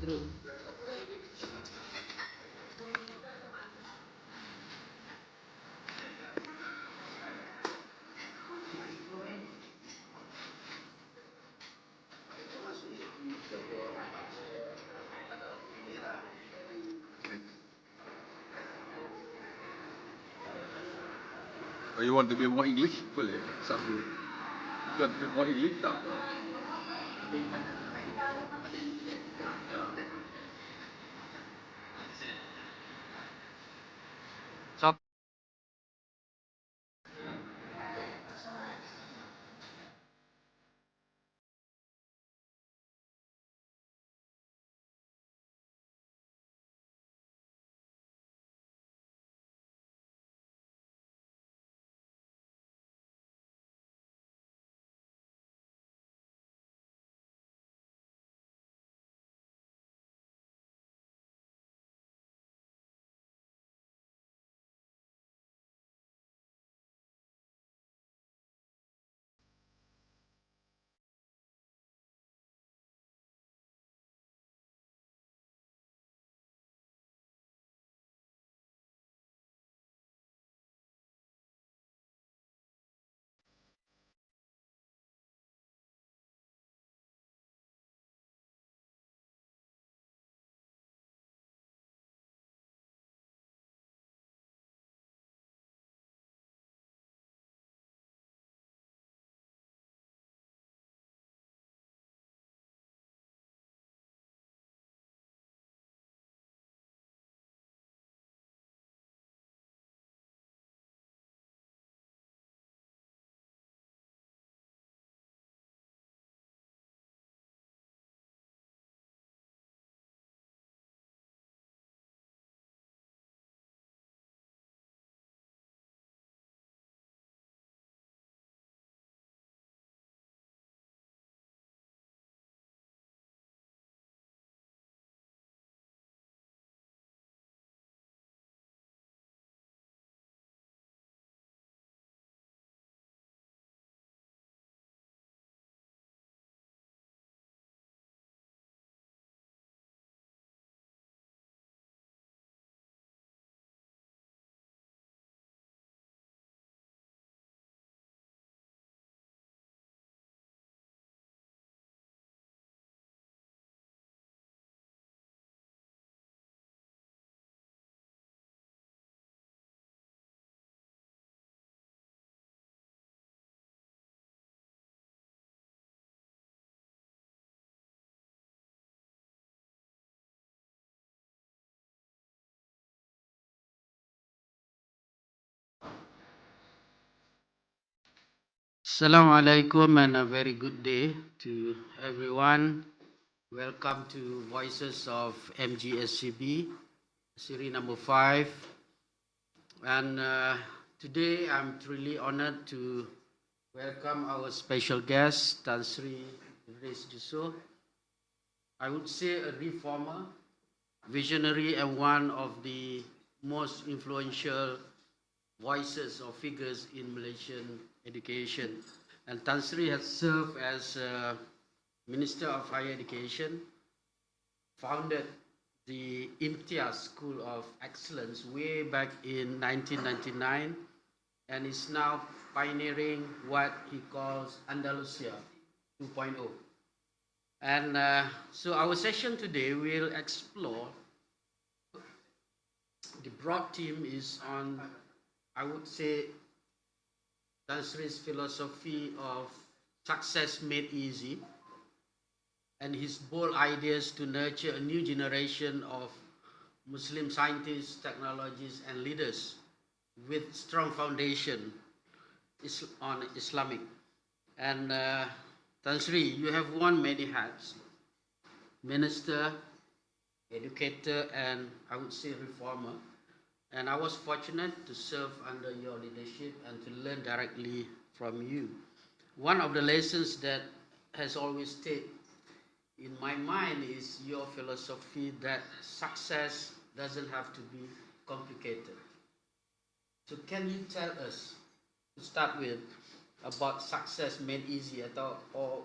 True. Oh, you want to be more English? Boleh. Satu. You want to be more English? Tak. So, Assalamualaikum and a very good day to everyone. Welcome to Voices of MGSCB, series number 5. And today I'm truly honored to welcome our special guest, Dato Seri Idris Jusoh. I would say a reformer, visionary, and one of the most influential voices or figures in Malaysian education. And Dato Seri has served as Minister of Higher Education, founded the Imtiaz School of Excellence way back in 1999, and is now pioneering what he calls Andalusia 2.0. And so our session today will explore, the broad theme is on, I would say, Dato Seri's philosophy of success made easy, and his bold ideas to nurture a new generation of Muslim scientists, technologists, and leaders with strong foundation on Islamic. And Dato Seri, you have worn many hats: minister, educator, and I would say reformer. And I was fortunate to serve under your leadership and to learn directly from you. One of the lessons that has always stayed in my mind is your philosophy that success doesn't have to be complicated. So can you tell us, to start with, about success made easy, or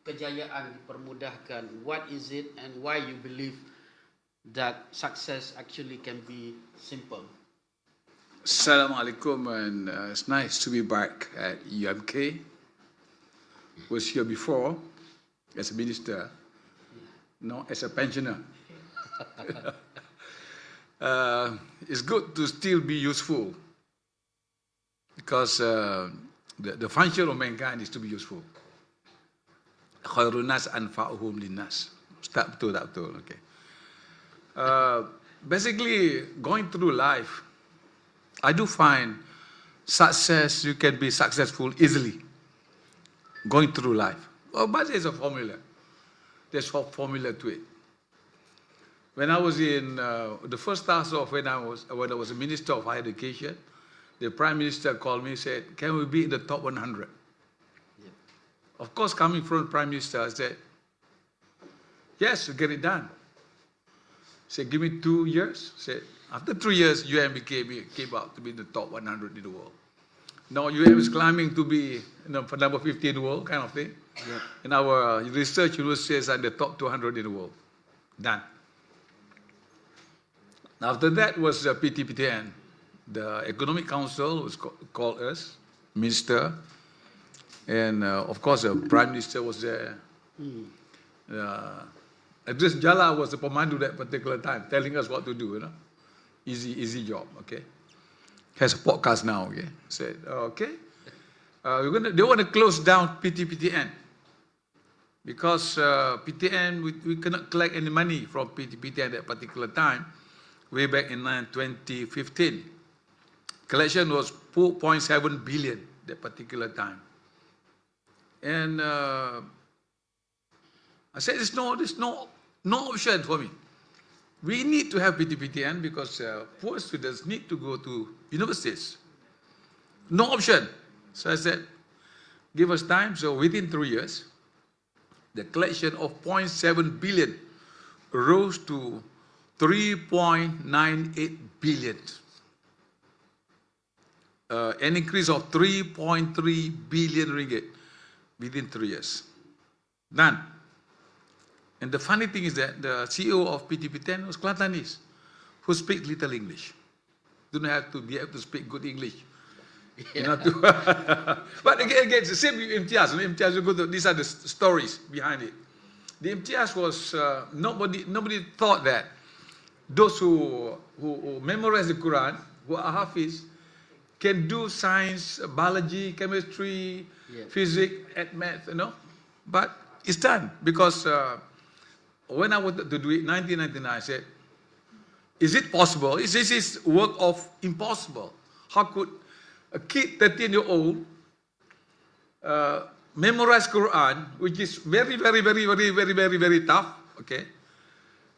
kejayaan dipermudahkan, what is it and why you believe that success actually can be simple? Assalamualaikum, and it's nice to be back at UMK. Was here before as a minister, now as a pensioner. It's good to still be useful because the function of mankind is to be useful. Khairun nas anfa'uhum linnas. Tak betul, tak betul. Okay. Basically, going through life, I do find success, you can be successful easily going through life. Oh, but there's a formula. There's a formula to it. When I was in the first task of when I was a minister of higher education, the prime minister called me and said, "Can we be in the top 100?" Yeah. Of course, coming from the prime minister, I said, "Yes, we'll get it done." He said, "Give me 2 years." I said, after 3 years, UM came out to be in the top 100 in the world. Now UM is climbing to be number 50 in the world, kind of thing. Yeah. And our research university is at the top 200 in the world. Done. After that was PTPTN. The Economic Council was called us, minister, and of course the Prime Minister was there. Idris Jala was the pemandu that particular time, telling us what to do, you know. Easy job, okay. Has a podcast now, okay. Said, okay, they want to close down PTPTN because PTN, we cannot collect any money from PTPTN at that particular time, way back in 2015. Collection was 4.7 billion that particular time. And I said, there's no option for me. We need to have PTPTN because poor students need to go to universities. No option. So I said, give us time. So within 3 years, the collection of 0.7 billion rose to 3.98 billion. An increase of 3.3 billion ringgit within 3 years. Done. And the funny thing is that the CEO of PTP10 was Kelantanese, who speaks little English. Don't have to be able to speak good English. Yeah. You know, but again, it's the same with Imtiaz. These are the stories behind it. The Imtiaz was, nobody thought that those who memorize the Quran, who are Hafiz, can do science, biology, chemistry, yeah, physics, and math, you know. But it's done because when I wanted to do it in 1999, I said, is it possible? This is work of impossible. How could a kid, 13-year-old, memorize Quran, which is very, very, very, very, very, very, very tough, okay?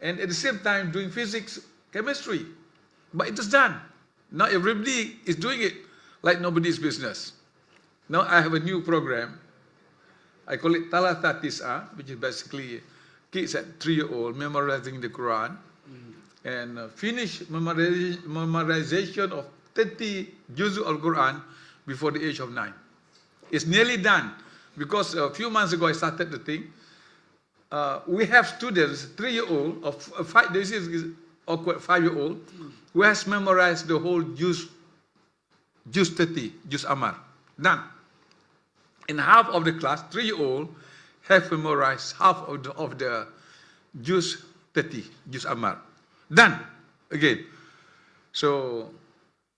And at the same time doing physics, chemistry. But it is done. Now everybody is doing it like nobody's business. Now I have a new program. I call it Talatha Tis'a, which is basically kids at 3-year-old memorizing the Quran and finish memorization of 30 Jusoh al-Quran before the age of 9. It's nearly done because a few months ago I started the thing. We have students, 3-year-old, or 5-year-old, who has memorized the whole Juz 30, Juz Amar. Done. And half of the class, 3-year-old, have memorized half of the Juz 30, Juz Amar. Done. Again. So,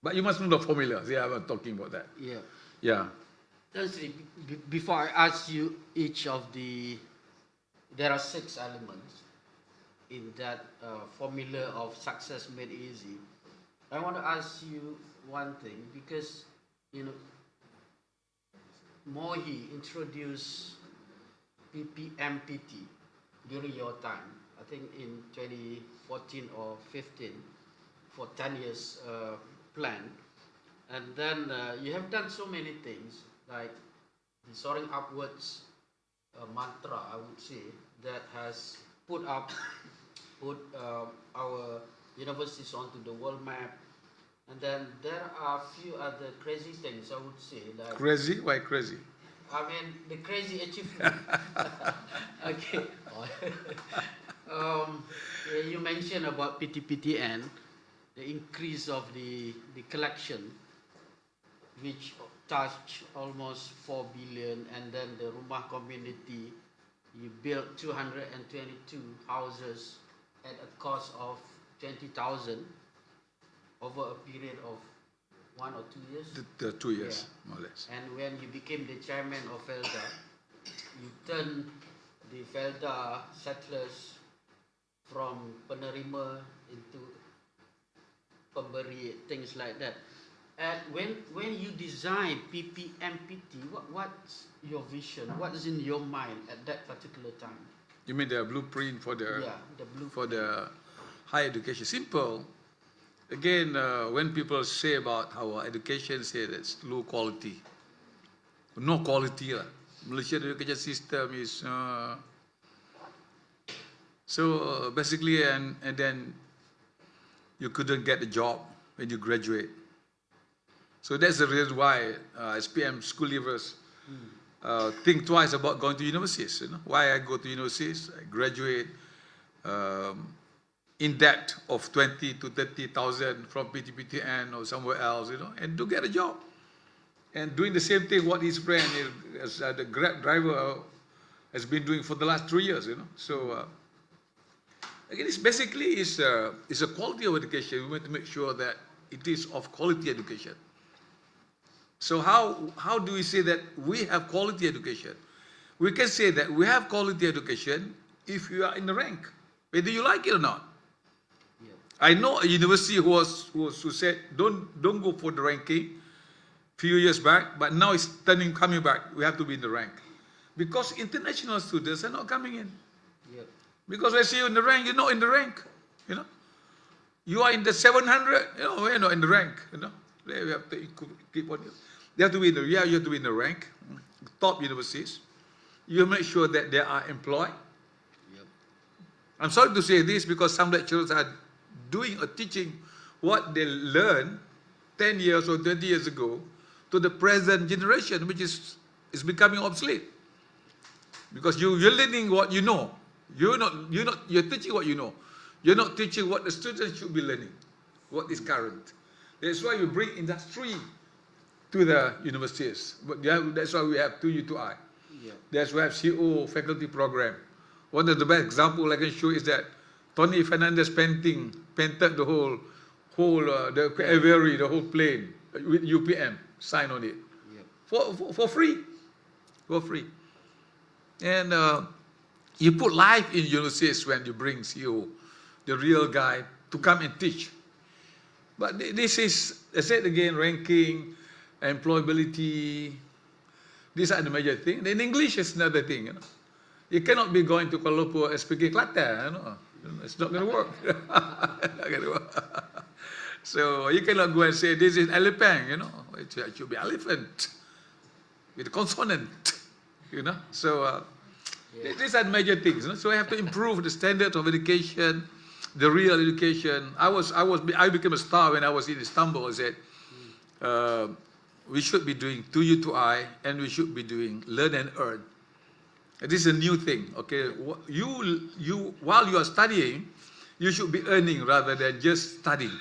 but you must know the formula. Yeah, I'm talking about that. Yeah. Yeah. Before I ask you each of there are 6 elements in that formula of success made easy. I want to ask you one thing because, you know, Mohi introduced PPMPT during your time, I think in 2014 or 15, for 10 years plan. And then you have done so many things, like the soaring upwards mantra, I would say, that has put our universities onto the world map. And then there are a few other crazy things, I would say. Like crazy? Why crazy? I mean, the crazy achievement. Okay. Yeah, you mentioned about PTPTN, the increase of the collection, which touched almost 4 billion, and then the Rumah community, you built 222 houses at a cost of 20,000 over a period of 1 or 2 years. The 2 years, more or less. And when you became the chairman of Felda, you turned the Felda settlers from penerima into pemberi, things like that. And when you design PPMPT, what's your vision? What is in your mind at that particular time? You mean the blueprint for the blueprint for the higher education? Simple. Again, when people say about our education, say that's low quality, no quality. Malaysian education system is so basically, and then you couldn't get a job when you graduate. So that's the reason why SPM school leavers think twice about going to universities. You know why I go to universities? I graduate in debt of 20 to 30,000 from PTPTN or somewhere else, you know, and to get a job. And doing the same thing what his friend, as the Grab driver, has been doing for the last 3 years, you know. So again, it's basically it's a quality of education. We want to make sure that it is of quality education. So how do we say that we have quality education? We can say that we have quality education if you are in the rank, whether you like it or not. I know a university who said don't go for the ranking few years back, but now it's coming back. We have to be in the rank because international students are not coming in. Yep. Because I see you in the rank, you're not in the rank. You know, you are in the 700. You know, we're not in the rank. You know, we have to keep on. You have to be in the you have to be in the rank. Top universities. You make sure that they are employed. Yep. I'm sorry to say this because some lecturers are doing or teaching what they learned 10 years or 20 years ago to the present generation, which is becoming obsolete. Because you're learning what you know. You're teaching what you know. You're not teaching what the students should be learning, what is current. That's why you bring industry to the universities. But that's why we have 2U2I. Yeah. That's why we have CO faculty program. One of the best examples I can show is that Tony Fernandez painted the whole the aviary, the whole plane with UPM sign on it. Yep. For free. And you put life in universities when you bring CEO, the real guy, to come and teach. But this is, I said again, ranking, employability. These are the major things. Then English is another thing. You know, you cannot be going to Kuala Lumpur and speaking Kelantan. You know? It's not going to work. Not going to work. So you cannot go and say this is elephant. You know, it should be elephant with a consonant. You know, so these are major things. You know? So I have to improve the standard of education, the real education. I became a star when I was in Istanbul. I said we should be doing 2U2I and we should be doing learn and earn. This is a new thing, okay? You while you are studying, you should be earning rather than just studying.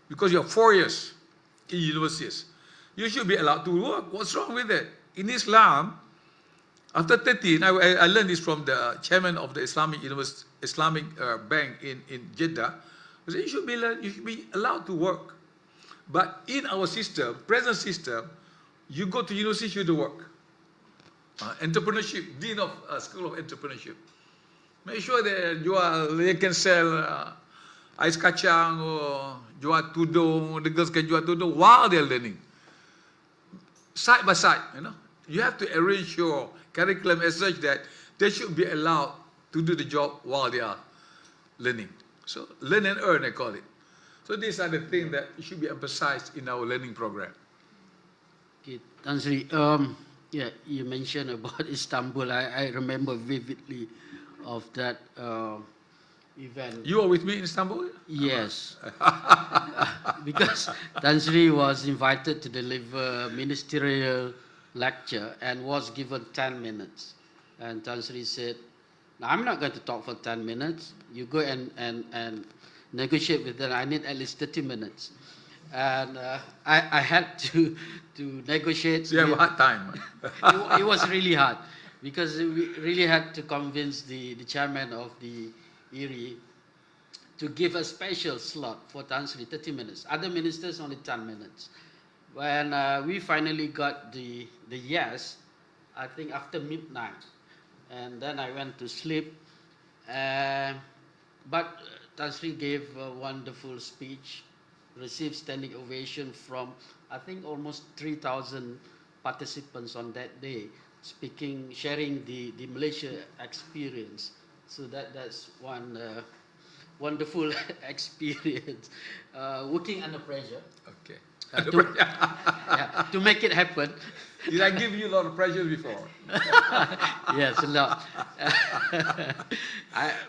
Because you have 4 years in universities. You should be allowed to work. What's wrong with it? In Islam, after 13, I learned this from the chairman of the Islamic Bank in Jeddah. He said, you should be allowed to work. But in our system, present system, you go to university, you do work. Entrepreneurship, Dean of School of Entrepreneurship. Make sure that you can sell ais kacang or jual tudung, the girls can jual tudung while they're learning. Side by side, you know. You have to arrange your curriculum as such that they should be allowed to do the job while they are learning. So learn and earn, I call it. So these are the things that should be emphasized in our learning program. Okay, Tan Sri, yeah, you mentioned about Istanbul. I remember vividly of that event. You were with me in Istanbul? Yes. Because Tan Sri was invited to deliver ministerial lecture and was given 10 minutes. And Tan Sri said, "No, I'm not going to talk for 10 minutes. You go and negotiate with them. I need at least 30 minutes." And I had to negotiate. So you have a hard time. It was really hard because we really had to convince the chairman of the ERI to give a special slot for Tan Sri, 30 minutes. Other ministers only 10 minutes. When we finally got the yes, I think after midnight, and then I went to sleep. But Tan Sri gave a wonderful speech, received standing ovation from, I think, almost 3,000 participants on that day, sharing the Malaysia experience. So that's one wonderful experience, working under pressure. Okay. To make it happen. Did I give you a lot of pressure before? Yes, a lot.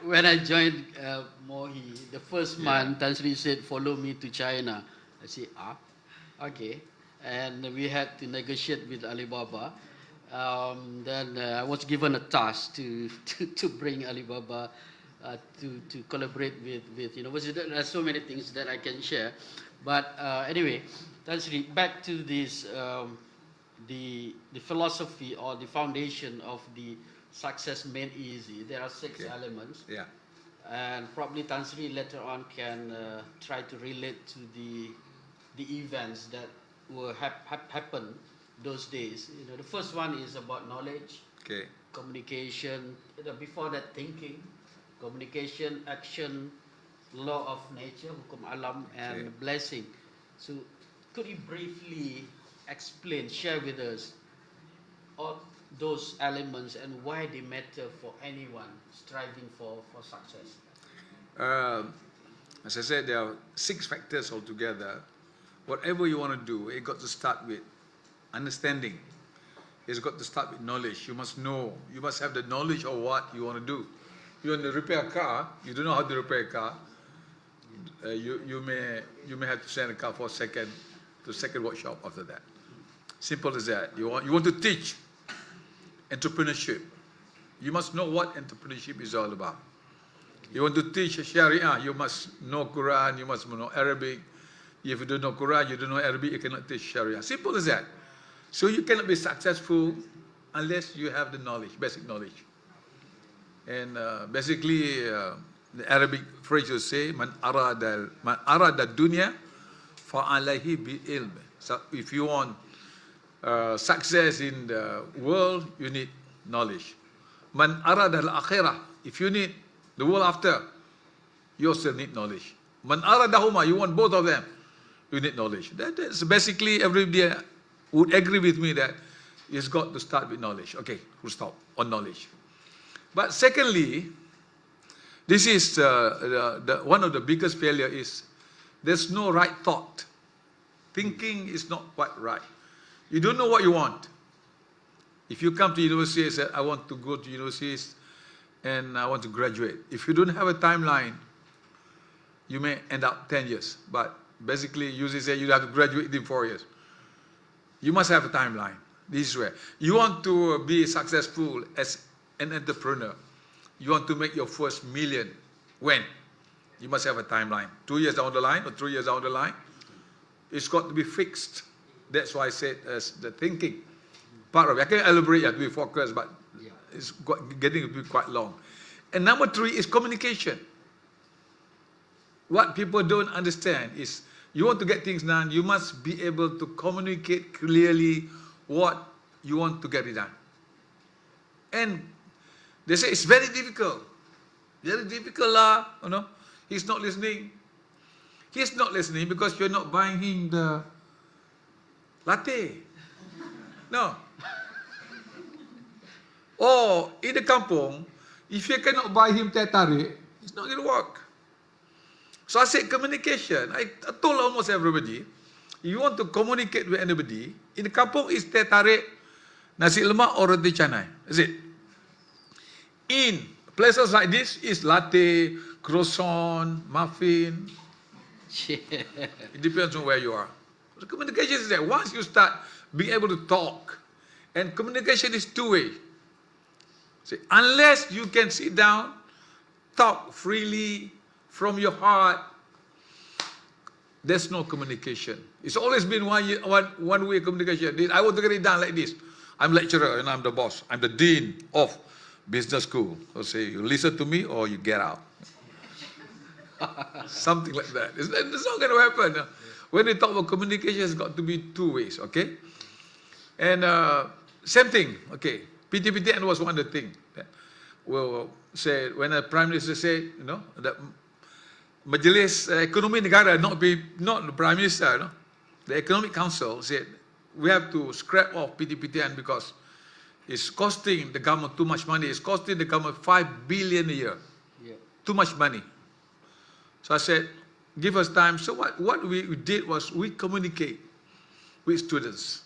When I joined Mohi, the first month, Tan Sri said, "Follow me to China." I said, okay. And we had to negotiate with Alibaba. Then I was given a task to bring Alibaba to collaborate with university. There are so many things that I can share. But anyway, Tan Sri, back to this, the philosophy or the foundation of the success made easy. There are 6 elements. Yeah. And probably Tan Sri later on can try to relate to the events that were happened those days. The first one is about knowledge, communication. Before that, thinking, communication, action, law of nature, hukum alam, and blessing. So, could you briefly explain, share with us all those elements and why they matter for anyone striving for success? As I said, there are 6 factors altogether. Whatever you want to do, it got to start with understanding. It's got to start with knowledge. You must know. You must have the knowledge of what you want to do. You want to repair a car, you don't know how to repair a car. You may have to send a car for second workshop after that. Simple as that. You want to teach entrepreneurship. You must know what entrepreneurship is all about. You want to teach Sharia, you must know Quran, you must know Arabic. If you don't know Quran, you don't know Arabic, you cannot teach Sharia. Simple as that. So you cannot be successful unless you have the knowledge, basic knowledge. And basically, the Arabic phrase will say, "Man arada dunya fa'alayhi bil ilm." So if you want success in the world, you need knowledge. Man arada al-akhirah, if you need the world after, you also need knowledge. Man aradahuma, you want both of them, you need knowledge. That's basically, everybody would agree with me that it's got to start with knowledge. Okay, we'll stop on knowledge. But secondly, this is one of the biggest failure is there's no right thought. Thinking is not quite right. You don't know what you want. If you come to university and say, "I want to go to universities and I want to graduate," if you don't have a timeline, you may end up 10 years. But basically, usually say you have to graduate in 4 years. You must have a timeline. This is where you want to be successful as an entrepreneur. You want to make your first million. When? You must have a timeline. 2 years down the line or 3 years down the line. It's got to be fixed. That's why I said as the thinking part of it. I can elaborate, you have to be focused, but it's getting to be quite long. And number 3 is communication. What people don't understand is you want to get things done, you must be able to communicate clearly what you want to get it done. And they say it's very difficult. Very difficult lah, He's not listening. He's not listening because you're not buying him the latte. No. Or in the kampung, if you cannot buy him teh tarik, it's not going to work. So I said communication. I told almost everybody, you want to communicate with anybody, in the kampung is teh tarik, nasi lemak or roti canai. That's it. In places like this is latte, croissant, muffin. It depends on where you are. So communication is there. Once you start being able to talk And communication is two-way. See, unless you can sit down, talk freely from your heart, there's no communication. It's always been one-way communication. I want to get it done like this. I'm lecturer and I'm the boss. I'm the dean of business school. So say, you listen to me or you get out. Something like that. It's not going to happen. When we talk about communication, it's got to be two ways, okay? And same thing, okay. PTPTN was one of the things that will say, when the Prime Minister said, you know, that Majlis Ekonomi Negara, not the Prime Minister, no? The Economic Council said, we have to scrap off PTPTN because it's costing the government too much money. It's costing the government 5 billion a year. Yeah. Too much money. So I said, give us time. So what we did was we communicate with students.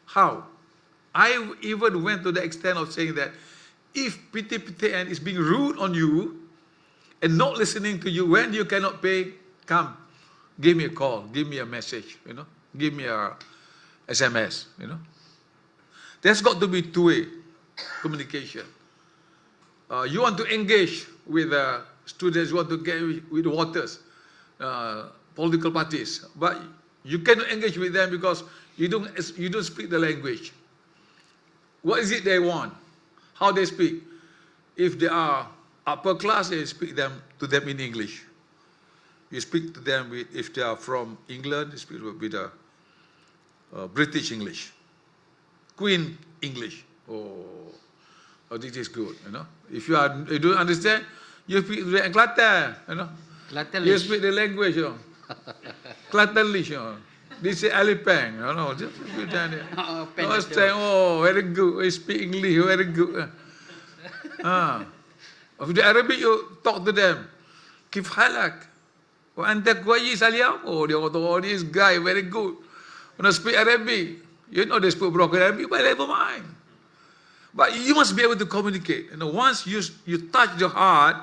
How? I even went to the extent of saying that if PTPTN is being rude on you and not listening to you when you cannot pay, come, give me a call, give me a message, you know, give me a SMS, you know. There's got to be two-way communication. You want to engage with students, you want to get with voters, political parties, but you cannot engage with them because you don't speak the language. What is it they want? How they speak? If they are upper class, you speak to them in English. You speak to them if they are from England, you speak with British English, Queen English. Oh, this is good, you know. If you don't understand, you speak the Kelantan, you know. You speak the language, you know. Kelantanlish, you know. This is Alipang, you know. Just speak down there. Oh, very good. You speak English, very good. If the Arabic, you talk to them. Kif halak? Anta kwayis aliyam? Oh, dia kata, oh, this guy very good. When I speak Arabic, you know they speak broken Arabic, but never mind. But you must be able to communicate. You know, once you touch the heart,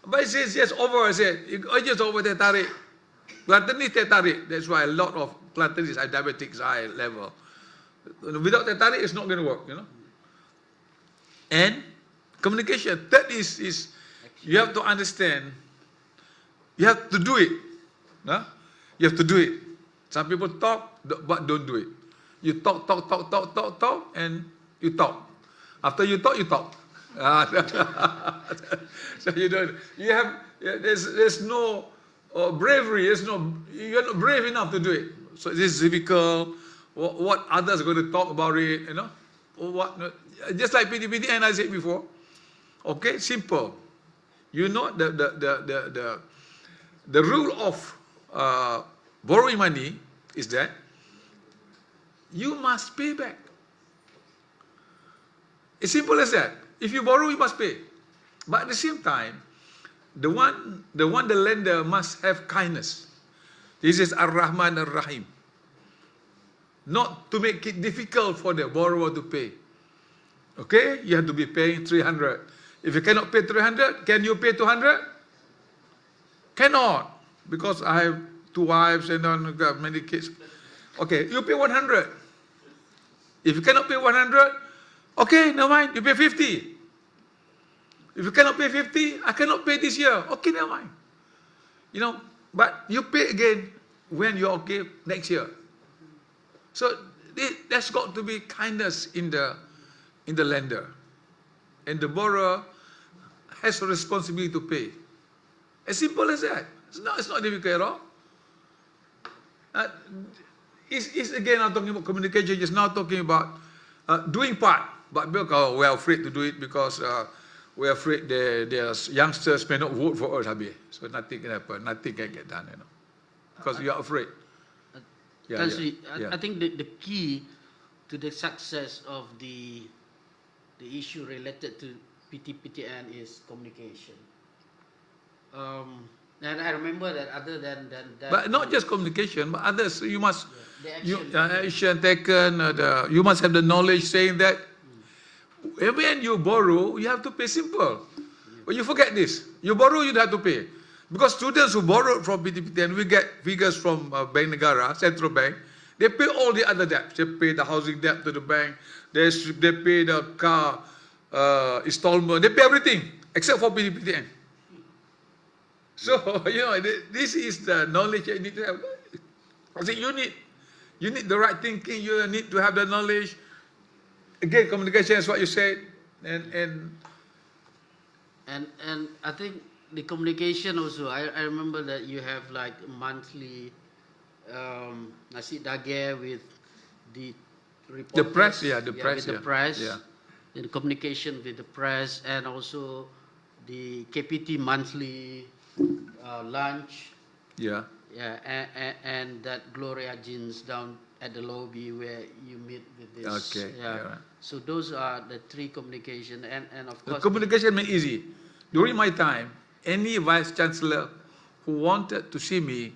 but it says, yes, over, I said, just over the tarik. Kelantanis teh tarik. That's why a lot of Kelantanis are diabetics high level. Without the tarik, it's not going to work, you know. And communication. That is you have to understand. You have to do it. No? You have to do it. Some people talk, but don't do it. You talk, and you talk. After you talk, you talk. So you don't. You have. There's no bravery. You're not brave enough to do it. So this is difficult. What others are going to talk about it? You know. Or what? Just like PTPT, and I said before. Okay, simple. You know the rule of borrowing money is that you must pay back. It's simple as that. If you borrow, you must pay. But at the same time, the lender must have kindness. This is Ar-Rahman Ar-Rahim. Not to make it difficult for the borrower to pay. Okay, you have to be paying 300. If you cannot pay 300, can you pay 200? Cannot, because I have 2 wives and I've got many kids. Okay, you pay 100. If you cannot pay 100, okay, never mind, you pay 50. If you cannot pay 50, I cannot pay this year. Okay, never mind. You know, but you pay again when you're okay next year. So there's got to be kindness in the lender. And the borrower has a responsibility to pay. As simple as that. It's not difficult at all. It's again not talking about communication, just now talking about doing part. But because we're afraid to do it because we're afraid the youngsters may not vote for us, Habib. So nothing can happen, nothing can get done, you know. Because you are afraid. I think the key to the success of the issue related to PTPTN is communication. And I remember that other than that. But not just communication, but others. You must, action taken, you must have the knowledge saying that when you borrow, you have to pay simple. But you forget this. You borrow, you have to pay. Because students who borrowed from PTPTN, we get figures from Bank Negara, Central Bank, They pay all the other debts. They pay the housing debt to the bank. They pay the car installment. They pay everything except for PTPTN. So, this is the knowledge you need to have. I think you need the right thinking. You need to have the knowledge. Again, communication is what you said. And I think the communication also, I remember that you have like monthly nasi dageh with the reporters. the press, With the press. Yeah. The communication with the press, and also the KPT monthly lunch. Yeah. Yeah, and that Gloria Jeans down at the lobby where you meet with this. Okay. Yeah. Right. So those are the three communication, and of The course communication made easy. During my time, any vice chancellor who wanted to see me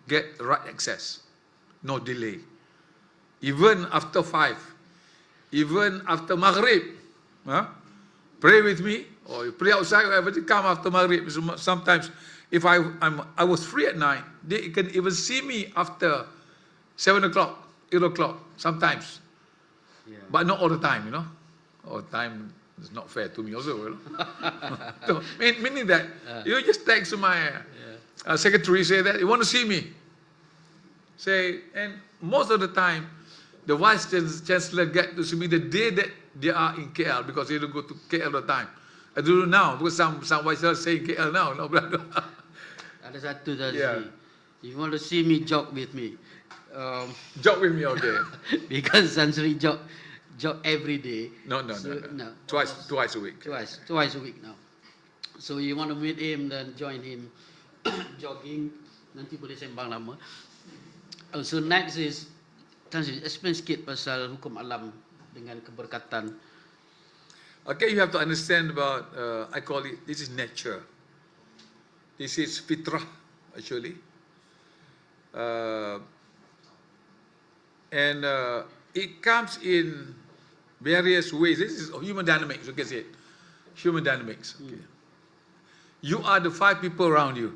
get right access, no delay. Even after 5, even after Maghrib, pray with me, or you pray outside, or everything come after Maghrib. Sometimes, if I was free at night, they can even see me after 7 o'clock, 8 o'clock, sometimes. Yeah. But not all the time, All the time is not fair to me also, So, meaning that, you just text my secretary, say that you want to see me. Say, and most of the time, the vice chancellor get to see me the day that they are in KL, because they don't go to KL all the time. I don't know now, because some vice chancellor say KL now. No, ada satu tadi. Yeah. If you want to see me, jog with me. Jog with me, okay. Because Sansri jog every day. No. Twice a week. Twice a week now. So you want to meet him, then join him jogging. Nanti boleh sembang lama. So next is, Sansri, explain sikit pasal hukum alam dengan keberkatan. Okay, you have to understand about, I call it, this is nature. This is fitrah, actually. And it comes in various ways. This is human dynamics, you can say it. Human dynamics. Okay. You are the 5 people around you.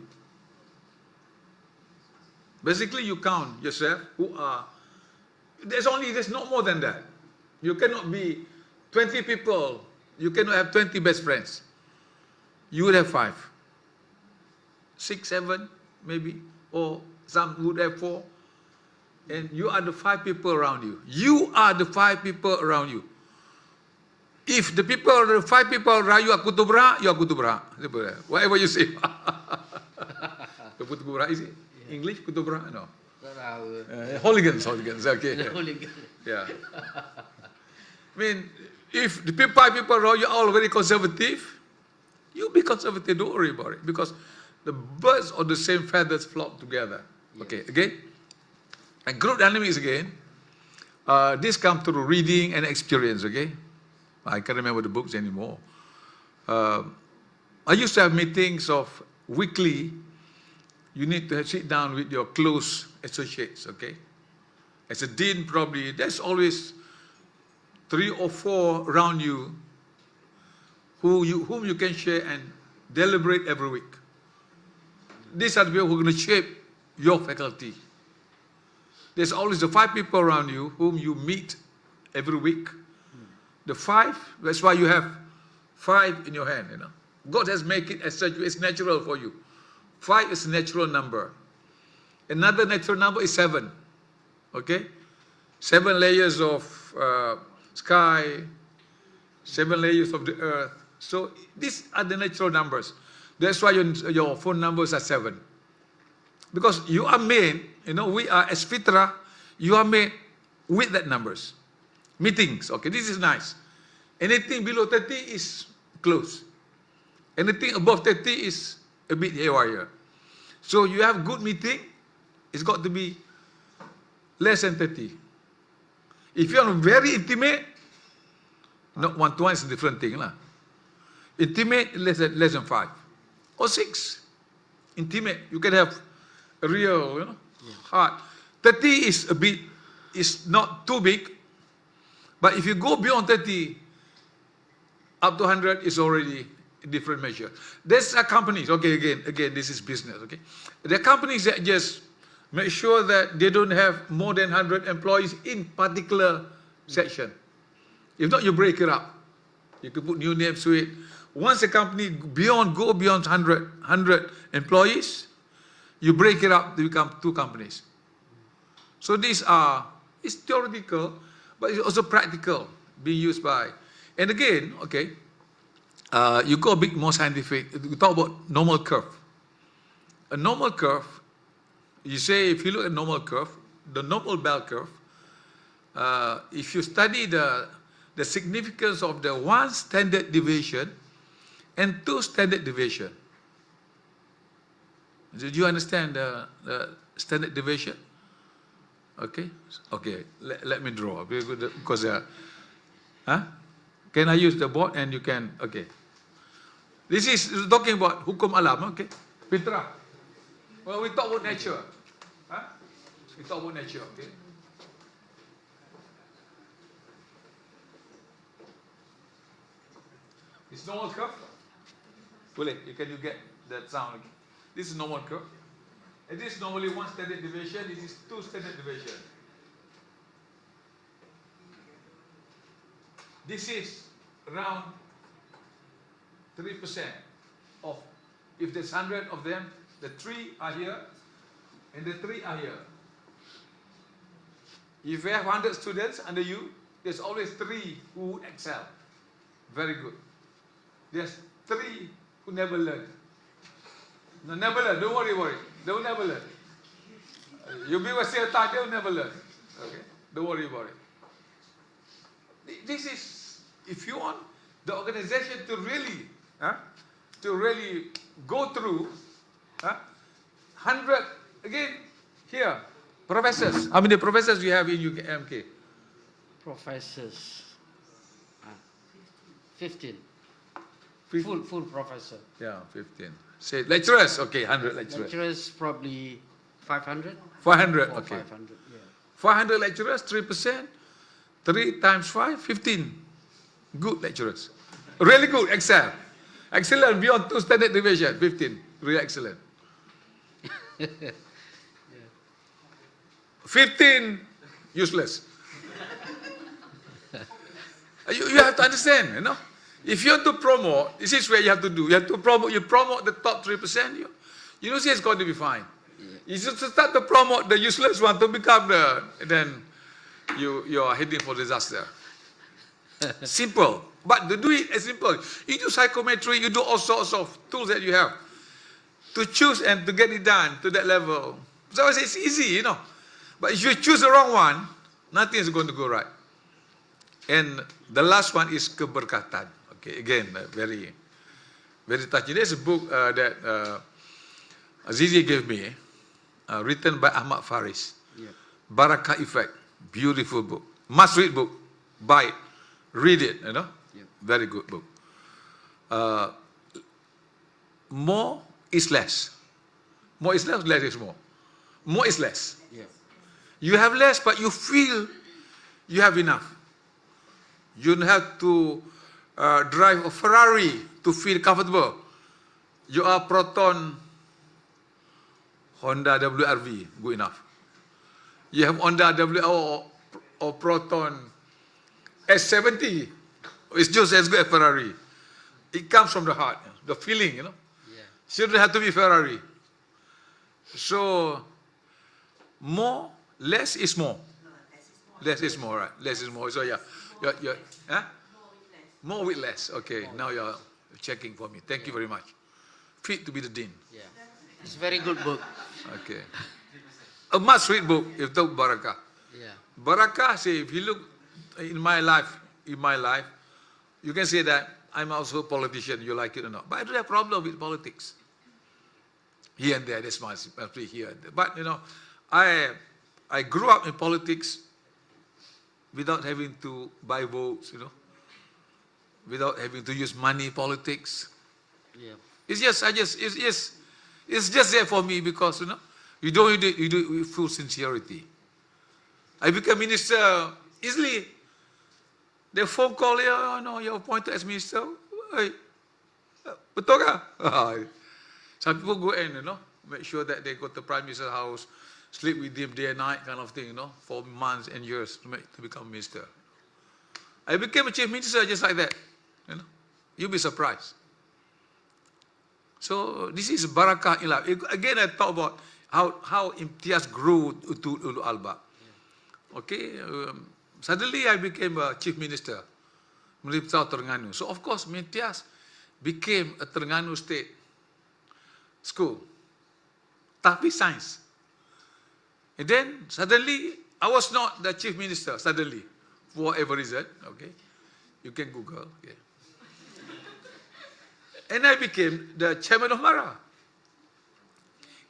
Basically, you count yourself who are, there's not more than that. You cannot be 20 people, you cannot have 20 best friends. You would have 5. 6, 7, maybe, or some would have 4. And you are the 5 people around you. You are the 5 people around you. If the 5 people around you are kutubra, you are kutubra. Whatever you say. Kutubra is it? English, kutubra? No. Hooligans, okay. Hooligan. Yeah. I mean, if the 5 people around you are all very conservative, you be conservative, don't worry about it. Because the birds of the same feathers flock together. Yes. Okay, again. And group dynamics again, this comes through reading and experience, okay? I can't remember the books anymore. I used to have meetings of weekly. You need to sit down with your close associates, okay? As a dean, probably, there's always 3 or 4 around you whom you can share and deliberate every week. These are the people who are going to shape your faculty. There's always the 5 people around you whom you meet every week. The 5, that's why you have 5 in your hand, God has made it as such, it's natural for you. 5 is a natural number. Another natural number is 7. Okay? 7 layers of sky, 7 layers of the earth. So these are the natural numbers. That's why your phone numbers are 7. Because you are made, we are as fitra, you are made with that numbers. Meetings, okay, this is nice. Anything below 30 is close. Anything above 30 is a bit haywire. So you have good meeting, it's got to be less than 30. If you are very intimate, not 1-to-1 is a different thing. Intimate, less than 5. Or 6. Intimate, you can have a real heart. 30 is a bit, is not too big. But if you go beyond 30, up to 100 is already a different measure. There's companies, okay, again, this is business, okay. There are companies that just Make sure that they don't have more than 100 employees in particular section. If not, you break it up. You can put new names to it. Once a company go beyond 100 employees, you break it up to become 2 companies. So it's theoretical, but it's also practical, being used by. And again, okay, you go a bit more scientific. You talk about normal curve. A normal curve, you say, if you look at normal curve, the normal bell curve, if you study the significance of the 1 standard deviation and 2 standard deviation. Did you understand the standard deviation? Okay, let me draw, because can I use the board and you can, okay. This is talking about hukum alam, okay, fitrah. Well, we talk about nature. We talk about nature, okay. It's normal curve. Boleh, can you get that sound? Okay. This is normal curve. It is normally 1 standard deviation. It is 2 standard deviation. This is around 3% of, if there's 100 of them, the 3 are here and the 3 are here. If you have 100 students under you, there's always 3 who excel. Very good. There's 3 who never learn. No, never learn. Don't worry. They will never learn. You'll be wasting your time. They will never learn. Okay? Don't worry about it. This is, if you want the organization to really go through 100, again, here, professors. How many professors do you have in MK? Professors. 15. 15. Full professor. Yeah, 15. Say lecturers. Okay, 100 lecturers. Lecturers probably 500. 500. Or Okay. 500. Yeah. 500 lecturers, 3%. 3 times 5, 15. Good lecturers. Really good. Excel. Excellent beyond 2 standard deviation. 15. Really excellent. 15 useless. You have to understand, you know. If you want to promote, this is where you have to do. You have to promote. You promote the top 3%. You know, see, it's going to be fine. You should start to promote the useless one to become then you are heading for disaster. Simple, but to do it as simple. You do psychometry. You do all sorts of tools that you have to choose and to get it done to that level. So it's easy, you know. But if you choose the wrong one, nothing is going to go right. And the last one is keberkatan. Okay, again, very, very touching. There's a book that Azizi gave me, written by Ahmad Faris. Yeah. Barakah Effect. Beautiful book. Must read book. Buy it. Read it, you know. Yeah. Very good book. More is less. More is less, less is more. More is less. Yeah. You have less, but you feel you have enough. You don't have to drive a Ferrari to feel comfortable. You are Proton, Honda WRV, good enough. You have Honda WR or Proton S70, it's just as good as Ferrari. It comes from the heart, the feeling, you know. Yeah. Shouldn't have to be Ferrari. So, more, less is more. No, less is more, right? Less is more. So yeah, huh? More with less. Okay, now you're checking for me. Thank you very much. Fit to be the dean. Yeah, it's a very good book. Okay, a must-read book. If the Barakah. Yeah. Barakah. Say, if you look in my life, you can say that I'm also a politician. You like it or not? But I don't have a problem with politics. Here and there, that's my here and there. But you know, I grew up in politics without having to buy votes, you know, without having to use money politics. Yeah. It's just there for me because, you know, you do it with full sincerity. I became minister easily. The phone call, oh no, you're appointed as minister. Hey, betul kah? Some people go in, you know, make sure that they go to Prime Minister's house, sleep with him day and night kind of thing, for months and years to become minister. I became a chief minister just like that. You'll be surprised. So this is barakah in life. Again, I talk about how Imtiaz grew to Ulu Albab. Okay, suddenly I became a chief minister, Meliptau Terengganu. So of course, Imtiaz became a Terengganu State school, tapi science. And then suddenly, I was not the chief minister, suddenly, for whatever reason, okay? You can Google, okay? And I became the chairman of MARA.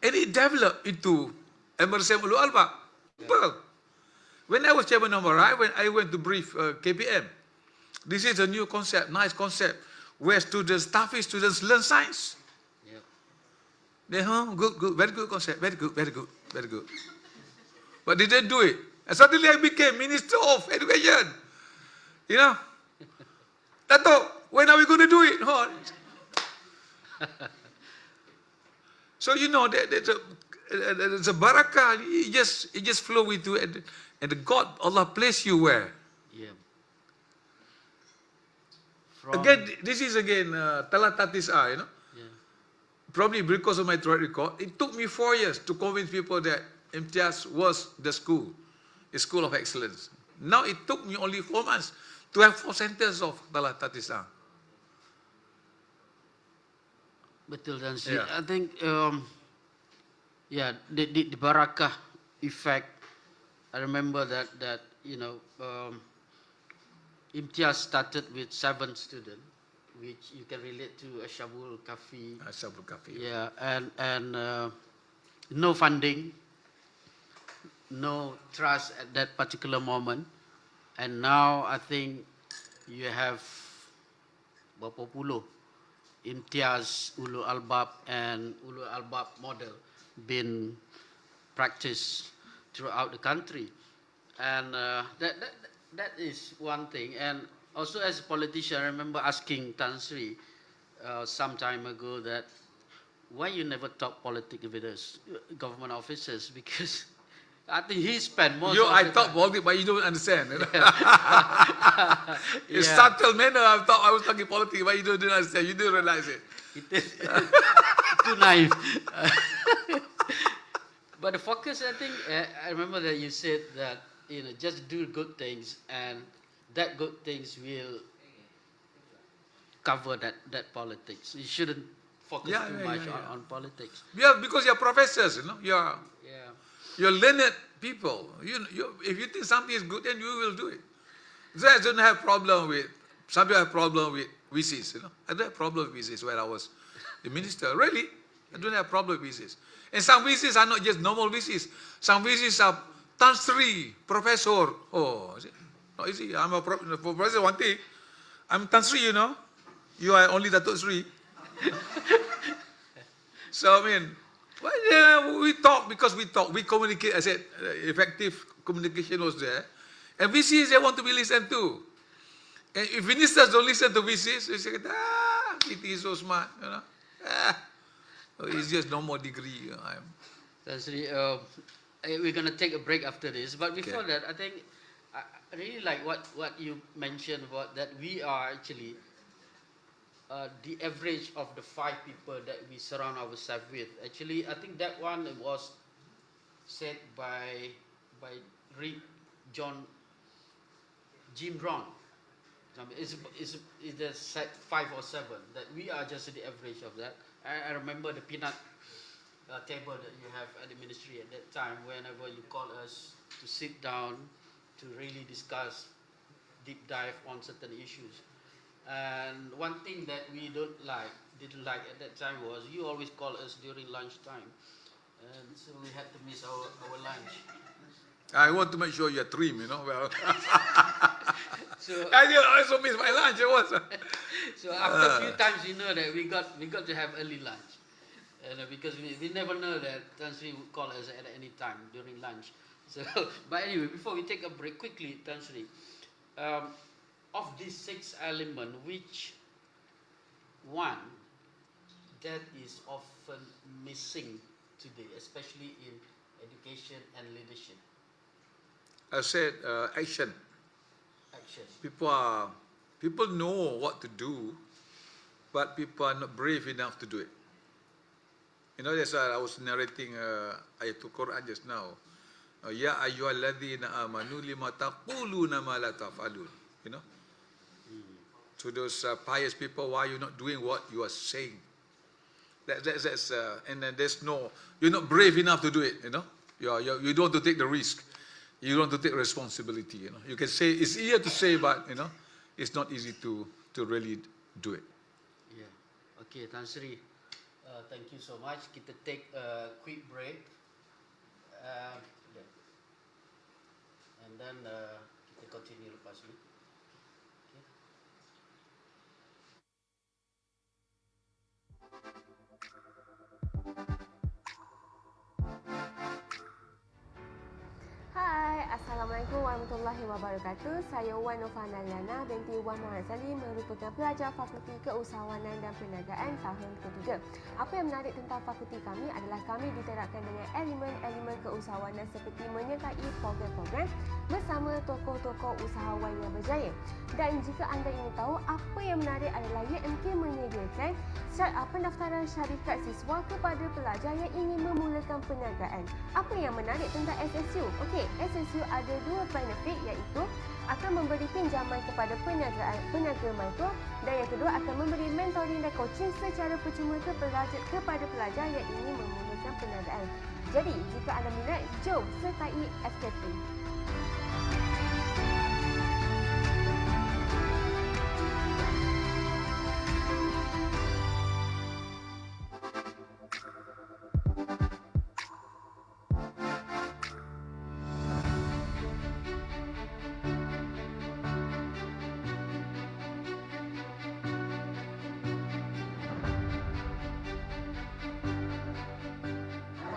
And it developed into MRSM Ulu Albab. Well, when I was chairman of MARA, I went to brief KPM. This is a new concept, nice concept, where staffy students learn science. Yeah. They, good, very good concept, very good. But they didn't do it. And suddenly I became Minister of Education. Dato, when are we going to do it? So there's a barakah. It just flow into it, and God, Allah place you where. Yeah. Again, this is Talatatis A, Yeah. Probably because of my track record, it took me 4 years to convince people that Imtiaz was the school, a school of excellence. Now it took me only 4 months to have 4 centers of Talatatis A. Betul dan Seri. Yeah. I think the barakah effect. I remember that Imtiaz started with 7 students, which you can relate to Ashabul Kafi. Ashabul Kafi. Yeah, and no funding, no trust at that particular moment, and now I think you have berapa puluh Imtiaz, Ulu Albab, and Ulu Albab model been practiced throughout the country. And that is one thing. And also as a politician, I remember asking Tan Sri some time ago that why you never talk politics with us, government officers, because I think he spent most of I the talk time. politics, but you don't understand. In Yeah. subtle manner, I was talking politics, but you don't understand. You didn't realize it. It is too naive. But the focus, I think, I remember that you said that, just do good things, and that good things will cover that politics. You shouldn't focus too much on politics. Yeah, because you're professors, You're Yeah. learned people. If you think something is good, then you will do it. So I don't have problem with, some people have problem with VCs, I don't have problem with VCs where I was the minister. Really, I don't have problem with VCs. And some VCs are not just normal VCs. Some VCs are Tan Sri, professor. Oh, is it? Not easy. I'm a professor, one thing. I'm Tan Sri, You are only Dato Seri. So, we talk because we talk. We communicate. I said, effective communication was there. And VCs, they want to be listened to. And if ministers don't listen to VCs, they say, VT is so smart, It's just no more degree. That's really, we're going to take a break after this. But before that, I think I really like what you mentioned about that we are actually the average of the 5 people that we surround ourselves with. Actually, I think that one was said by Jim Brown. It's either 5 or 7 that we are just the average of that. I remember the peanut table that you have at the ministry at that time. Whenever you call us to sit down to really discuss, deep dive on certain issues. And one thing that we didn't like at that time was you always call us during lunchtime, and so we had to miss our lunch. I want to make sure you're trim, Well, So I also miss my lunch. so after a few times, that we got to have early lunch, because we never know that Tan Sri would call us at any time during lunch. So, but anyway, before we take a break, quickly, Tan Sri, of these 6 elements, which one that is often missing today, especially in education and leadership. I said action. Action. People know what to do, but people are not brave enough to do it. You know, that's why I was narrating ayatul Quran just now. Ya ayyuhalladzina amanu lima taquluna ma la taf'alun. You know, to those pious people, why you're not doing what you are saying? That's and then you're not brave enough to do it. You know, you don't want to take the risk. You don't want to take responsibility. You know, you can say it's easier to say, but you know, it's not easy to really do it. Yeah. Okay, Tan Sri. Thank you so much. Kita take a quick break. And then kita continue lepas ni. Okay. Hai, Assalamualaikum warahmatullahi wabarakatuh. Saya Wan Nofana Liana binti Wan Muhammad Salim, merupakan pelajar Fakulti Keusahawanan dan Perniagaan tahun ketiga. Apa yang menarik tentang fakulti kami adalah kami diterapkan dengan elemen-elemen keusahawanan seperti menyertai program-program bersama tokoh-tokoh usahawan yang berjaya. Dan jika anda ingin tahu, apa yang menarik adalah UMK menyediakan pendaftaran syarikat siswa kepada pelajar yang ingin memulakan perniagaan. Apa yang menarik tentang SSU? Okey, SSU ada dua benefit, iaitu akan memberi pinjaman kepada peniaga mikro, dan yang kedua akan memberi mentoring dan coaching secara percuma kepada pelajar yang ingin memulakan perniagaan. Jadi, jika anda minat, jom sertai FKP.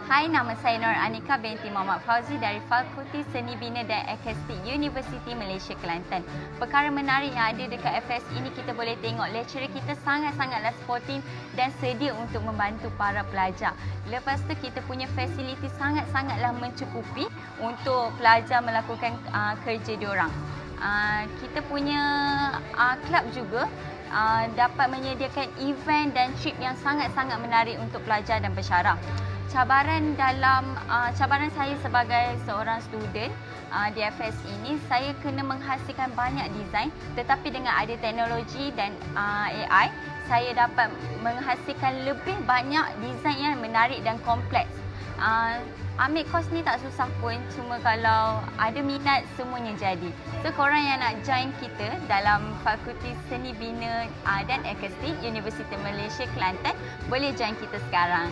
Hai, nama saya Noor Anika binti Muhammad Fauzi dari Fakulti Seni Bina dan Akademik Universiti Malaysia Kelantan. Perkara menarik yang ada dekat FS ini, kita boleh tengok lecturer kita sangat-sangatlah sportif dan sedia untuk membantu para pelajar. Lepas tu kita punya fasiliti sangat-sangatlah mencukupi untuk pelajar melakukan kerja diorang. Kita punya kelab juga dapat menyediakan event dan trip yang sangat-sangat menarik untuk pelajar dan pensyarah. Cabaran saya sebagai seorang student di FS ini, saya kena menghasilkan banyak design, tetapi dengan ada teknologi dan AI, saya dapat menghasilkan lebih banyak design yang menarik dan kompleks. Ambil kos ni tak susah pun, cuma kalau ada minat semuanya jadi. So korang yang nak join kita dalam Fakulti Seni Bina dan Akademik Universiti Malaysia Kelantan, boleh join kita sekarang.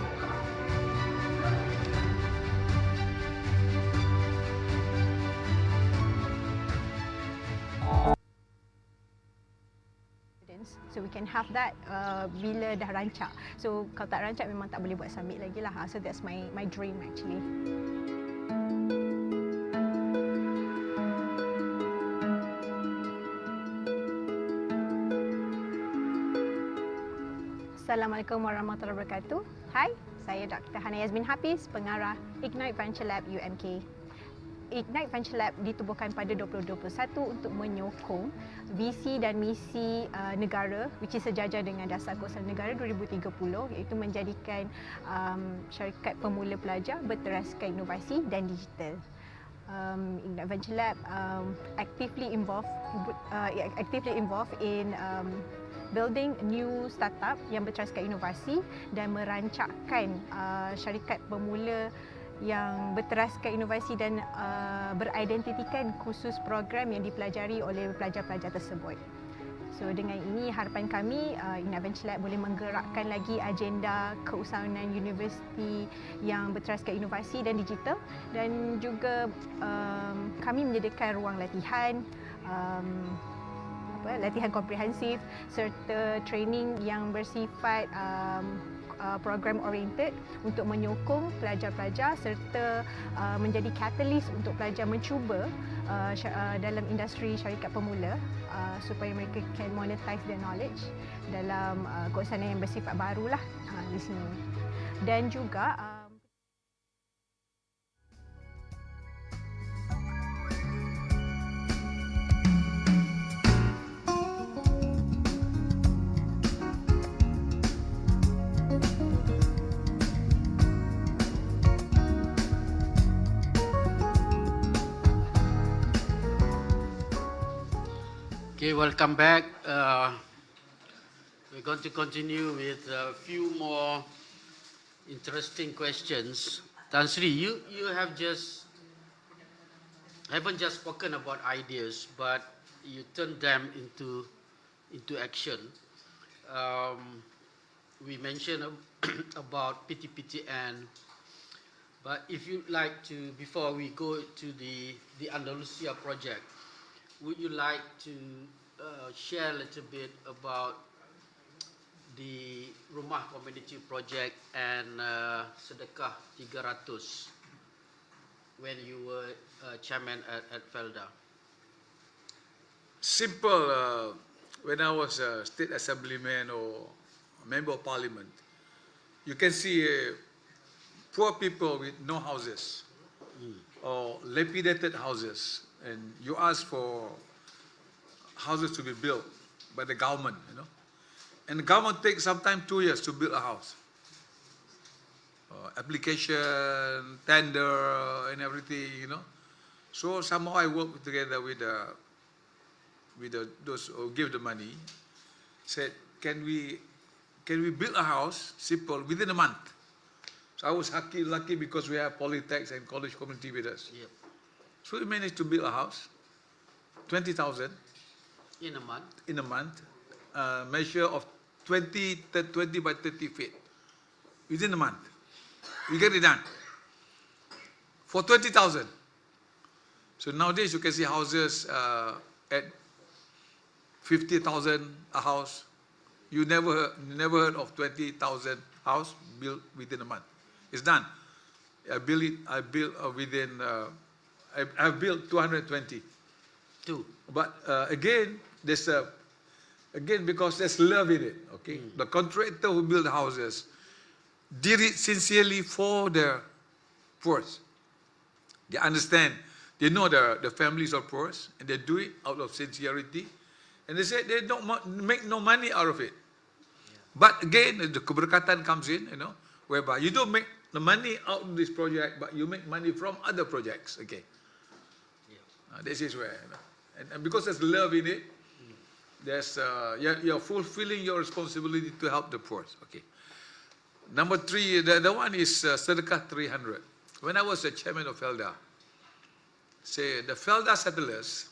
So we can have that bila dah rancak. So kalau tak rancak memang tak boleh buat submit lagi lah. So that's my dream actually. Assalamualaikum warahmatullahi wabarakatuh. Hai, saya Dr. Hana Yasmin Hafiz, pengarah Ignite Venture Lab UMK. Ignite Venture Lab ditubuhkan pada 2021 untuk menyokong visi dan misi negara, which is sejajar dengan Dasar Kewasalan Negara 2030, iaitu menjadikan syarikat pemula pelajar berteraskan inovasi dan digital. Ignite Venture Lab actively involved in building new startup yang berteraskan inovasi dan merancangkan syarikat pemula yang berteraskan inovasi dan beridentitikan khusus program yang dipelajari oleh pelajar-pelajar tersebut. So dengan ini harapan kami Ignite Venture Lab boleh menggerakkan lagi agenda keusahawanan universiti yang berteraskan inovasi dan digital, dan juga kami menyediakan ruang latihan, latihan komprehensif serta training yang bersifat program oriented untuk menyokong pelajar-pelajar serta menjadi catalyst untuk pelajar mencuba dalam industri syarikat pemula supaya mereka can monetize their knowledge dalam keusahawanan yang bersifat barulah di sini. Dan juga Okay, welcome back. We're going to continue with a few more interesting questions. Tan Sri, you haven't just spoken about ideas, but you turned them into action. We mentioned about PTPTN, but if you'd like to, before we go to the Andalusia project, would you like to share a little bit about the Rumah Community Project and Sedekah 300 when you were chairman at Felda? Simple. When I was a state assemblyman or a member of parliament, you can see poor people with no houses or dilapidated houses, and you ask for houses to be built by the government, and the government takes sometimes 2 years to build a house. Application, tender, and everything, So somehow I work together with those who give the money. Said, can we build a house simple within a month? So I was lucky because we have polytechs and college community with us. Yep. So we managed to build a house, 20,000 In a month? in a month, measure of 20 by 30 feet within a month. We get it done for 20,000. So nowadays you can see houses at 50,000 a house. You never heard of 20,000 house built within a month. It's done. I've built 220. Two. But again, because there's love in it. Okay, the contractor who build houses did it sincerely for the poor. They understand. They know the families are poor, and they do it out of sincerity. And they say they don't make no money out of it. Yeah. But again, the keberkatan comes in, whereby you don't make the money out of this project, but you make money from other projects. Okay. Yeah. This is where, and because there's love in it, there's you're fulfilling your responsibility to help the poor. Okay. Number 3, the one is Sedekah 300. When I was the chairman of Felda, say the Felda settlers,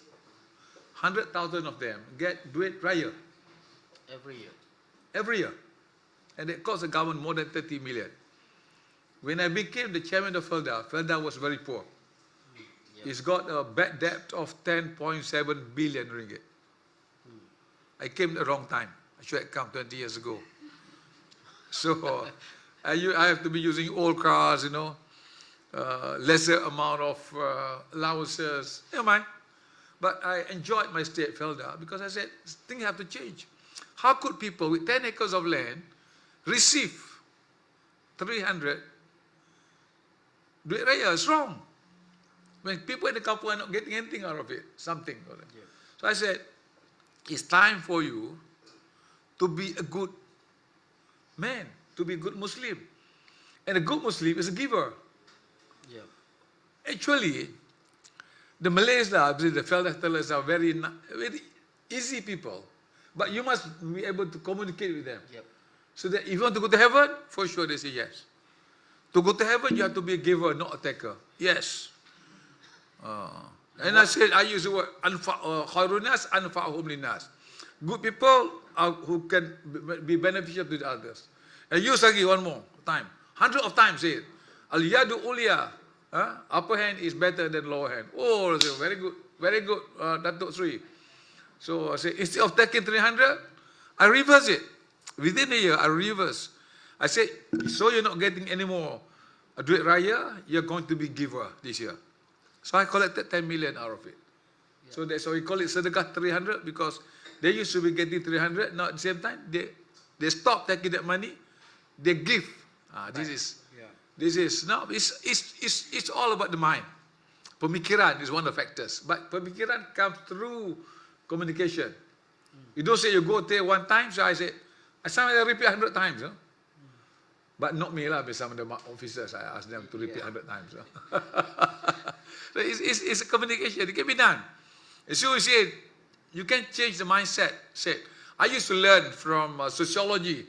100,000 of them get duit raya Every year. every year, and it costs the government more than 30 million. When I became the chairman of Felda, Felda was very poor. Yep. It's got a bad debt of 10.7 billion ringgit. I came at the wrong time. I should have come 20 years ago. So I have to be using old cars, lesser amount of allowances. Never mind. But I enjoyed my stay at Felda because I said, things have to change. How could people with 10 acres of land receive 300 duit raya? It's wrong. When people in the couple are not getting anything out of it, something. Yeah. So I said, it's time for you to be a good man, to be a good Muslim. And a good Muslim is a giver. Yeah. Actually, the Malays, the Felda tellers are very easy people. But you must be able to communicate with them. Yep. So that if you want to go to heaven, for sure they say yes. To go to heaven, you have to be a giver, not a taker. Yes. And I said, I use the word, khairunas anfa'uhum linnas. Good people who can be beneficial to the others. And use again one more time. 100 of times say it. Al-yadu ulia. Upper hand is better than lower hand. Oh, very good. Very good, Dato Seri. So I say, instead of taking 300, I reverse it. Within a year, I reverse. I say, so you're not getting any more duit raya, you're going to be giver this year. So I collected 10 million out of it. Yeah. So that's why we call it Sedekah 300, because they used to be getting 300. Now at the same time, they stop taking that money, they give. This is now it's all about the mind. Pemikiran is one of the factors, but pemikiran comes through communication. You don't say you go there one time. So I say, sometimes I repeat 100 times. But not me lah. Some of the officers, I ask them to repeat 100 times. So it's a communication. It can be done. So we say, you can change the mindset. I used to learn from sociology.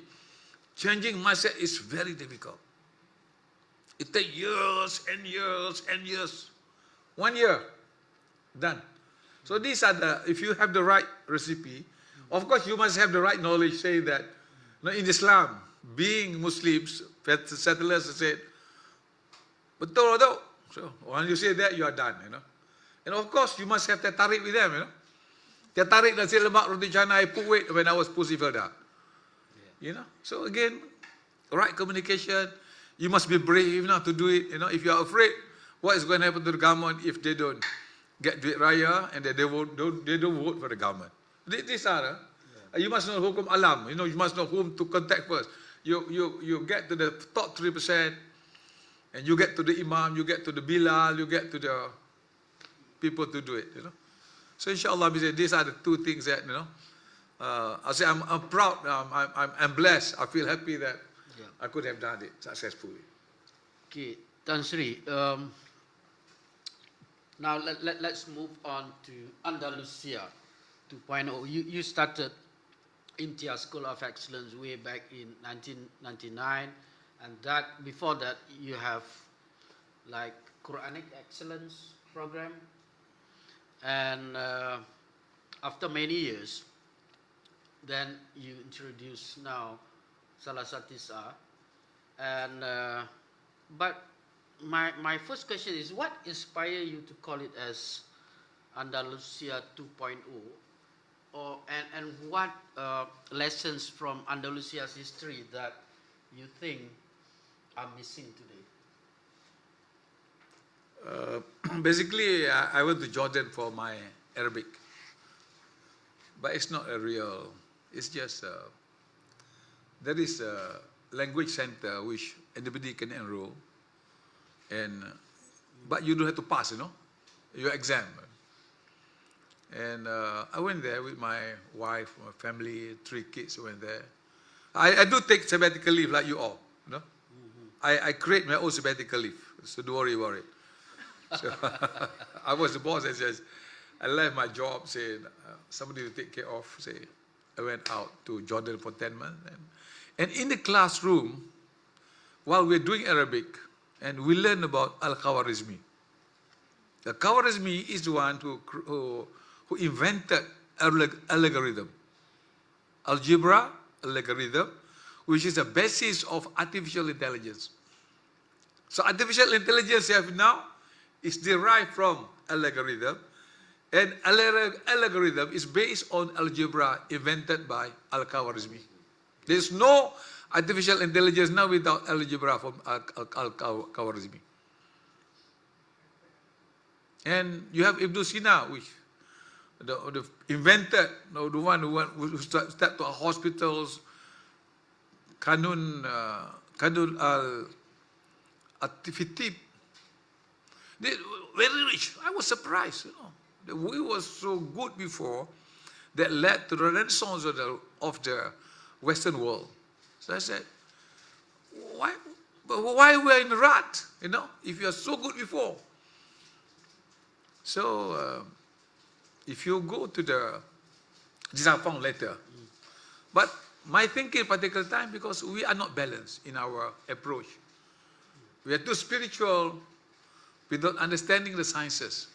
Changing mindset is very difficult. It takes years and years and years. 1 year, done. So these are if you have the right recipe, of course you must have the right knowledge, saying that in Islam, being Muslims, settlers said, betul atau? So when you say that, you are done, And of course, you must have teh tarik with them, Teh tarik nasi lemak roti canai, I put weight when I was Pussy Felda. So again, right communication, you must be brave enough to do it. If you are afraid, what is going to happen to the government if they don't get duit raya and they don't vote for the government? These are, you must know hukum alam. You must know whom to contact first. You get to the top 3%, and you get to the imam, you get to the bilal, you get to the people to do it. So inshallah, these are the two things that I say I'm proud. I'm blessed. I feel happy that I could have done it successfully. Okay, Tan Sri. Now let's move on to Andalusia 2.0. You started Imtiaz School of Excellence way back in 1999, and before that you have like Quranic Excellence program, and after many years, then you introduce now Salasatisa, and but my first question is, what inspired you to call it as Andalusia 2.0, and what lessons from Andalusia's history that you think are missing today? Basically, I went to Jordan for my Arabic, but it's not a real. It's just there is a language center which anybody can enroll, but you don't have to pass, your exam. And I went there with my wife, my family, 3 kids went there. I do take sabbatical leave like you all, I create my own sabbatical leave, so don't worry about it. So I was the boss, and says, I left my job, said somebody to take care of, say, I went out to Jordan for 10 months. And in the classroom, while we're doing Arabic, and we learn about Al-Khawarizmi. The Khawarizmi is the one who invented algorithm. Algebra, algorithm, which is the basis of artificial intelligence. So artificial intelligence you have now is derived from algorithm, and algorithm is based on algebra invented by Al-Khawarizmi. There is no artificial intelligence now without algebra from Al-Khawarizmi. And you have Ibn Sina, which the invented, the one who started to hospitals, Kanun al-Atifitib. They very rich. I was surprised, We were so good before that led to the renaissance of the Western world. So I said, why we're in the rut, if you are so good before? So if you go to this I found later. But my thinking particular time, because we are not balanced in our approach. We are too spiritual without understanding the sciences.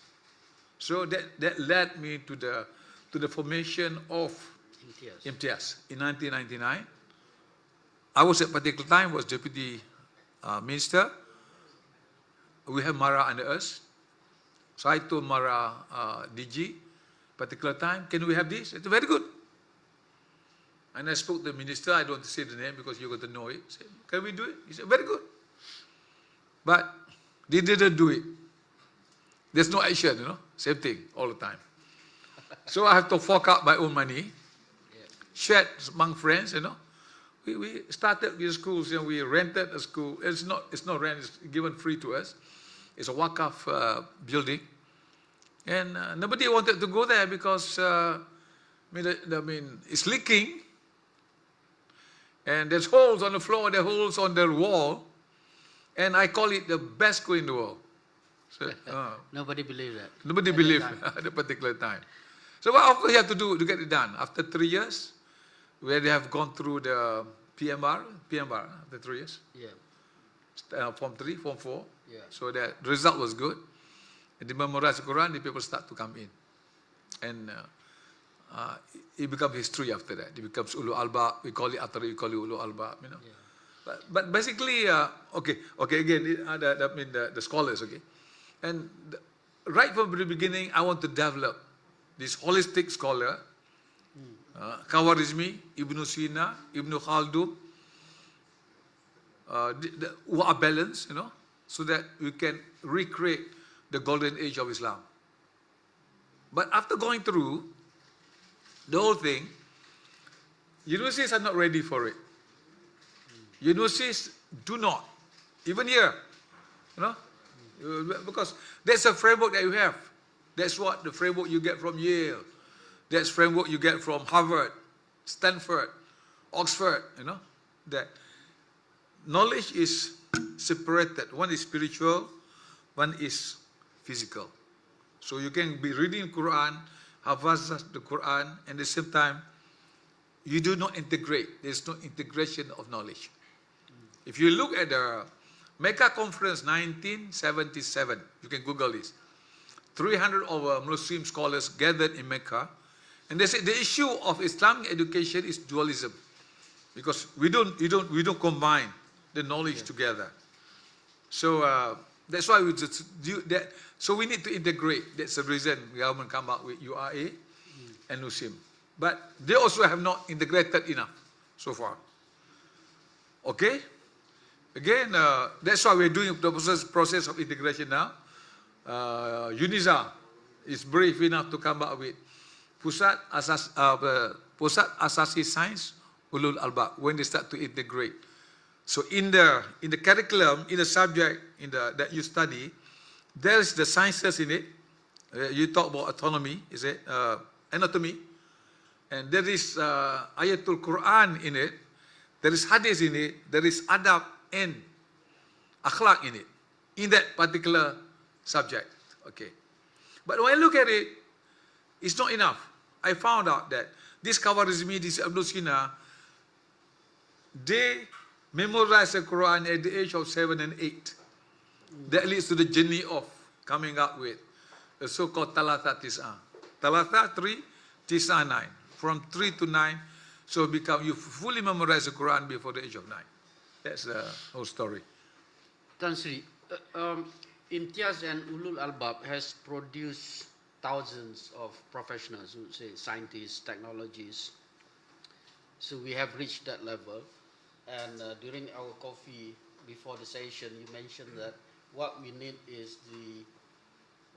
So that led me to the formation of Imtiaz in 1999. I was at particular time was deputy minister. We have Mara under us. So I told Mara DG, particular time, can we have this? It's very good. And I spoke to the minister. I don't want to say the name because you're going to know it. I said, can we do it? He said, very good. But they didn't do it. There's no action, same thing all the time. So I have to fork out my own money, shared among friends, We started with schools, we rented a school. It's not rent, it's given free to us. It's a Wakaf building. And nobody wanted to go there because, it's leaking. And there's holes on the floor, there's holes on the wall. And I call it the best school in the world. So, Nobody believed that. Nobody believed at that particular time. So what we have to do to get it done? After 3 years, where they have gone through the PMR, after 3 years, Form 3, Form 4, so the result was good. And they memorize the Quran, the people start to come in. And it becomes history after that. It becomes Ulu Alba, we call it Atari, we call it Ulu Alba, you know. But basically, okay, again, the scholars, okay. And right from the beginning, I want to develop this holistic scholar, Khawarizmi, Ibn Sina, Ibn Khaldun, who are balanced, you know, so that we can recreate the golden age of Islam. But after going through the whole thing, universities are not ready for it. Universities do not, even here, you know, because that's a framework that you have. That's what the framework you get from Yale. That's framework you get from Harvard, Stanford, Oxford, you know, that knowledge is separated. One is spiritual, one is physical. So you can be reading Quran, hafaz the Quran, and at the same time, you do not integrate. There's no integration of knowledge. If you look at the Mecca Conference 1977, you can Google this. 300 of Muslim scholars gathered in Mecca, and they said the issue of Islamic education is dualism, because we don't combine the knowledge together. So that's why we just do that. So we need to integrate. That's the reason the government come up with URA and NUSIM. But they also have not integrated enough so far. Okay? Again, that's why we're doing the process of integration now. UNISA is brave enough to come up with Pusat Asasi Science Ulul Albab when they start to integrate. So in the curriculum, in the subject that you study, there is the sciences in it. You talk about autonomy, is it anatomy, and there is Ayatul Quran in it. There is hadith in it. There is adab and akhlaq in it, in that particular subject. Okay, but when I look at it, it's not enough. I found out that this Khawarizmi, this Ibn Sina, they memorize the Quran at the age of 7 and 8. That leads to the journey of coming up with the so-called Talatha Tis'a. Talatha 3, Tis'a 9. From 3 to 9, so you fully memorize the Quran before the age of 9. That's the whole story. Tan Sri, Imtiaz and Ulul Albab has produced thousands of professionals, we would say scientists, technologists. So we have reached that level. And during our coffee before the session, you mentioned that what we need is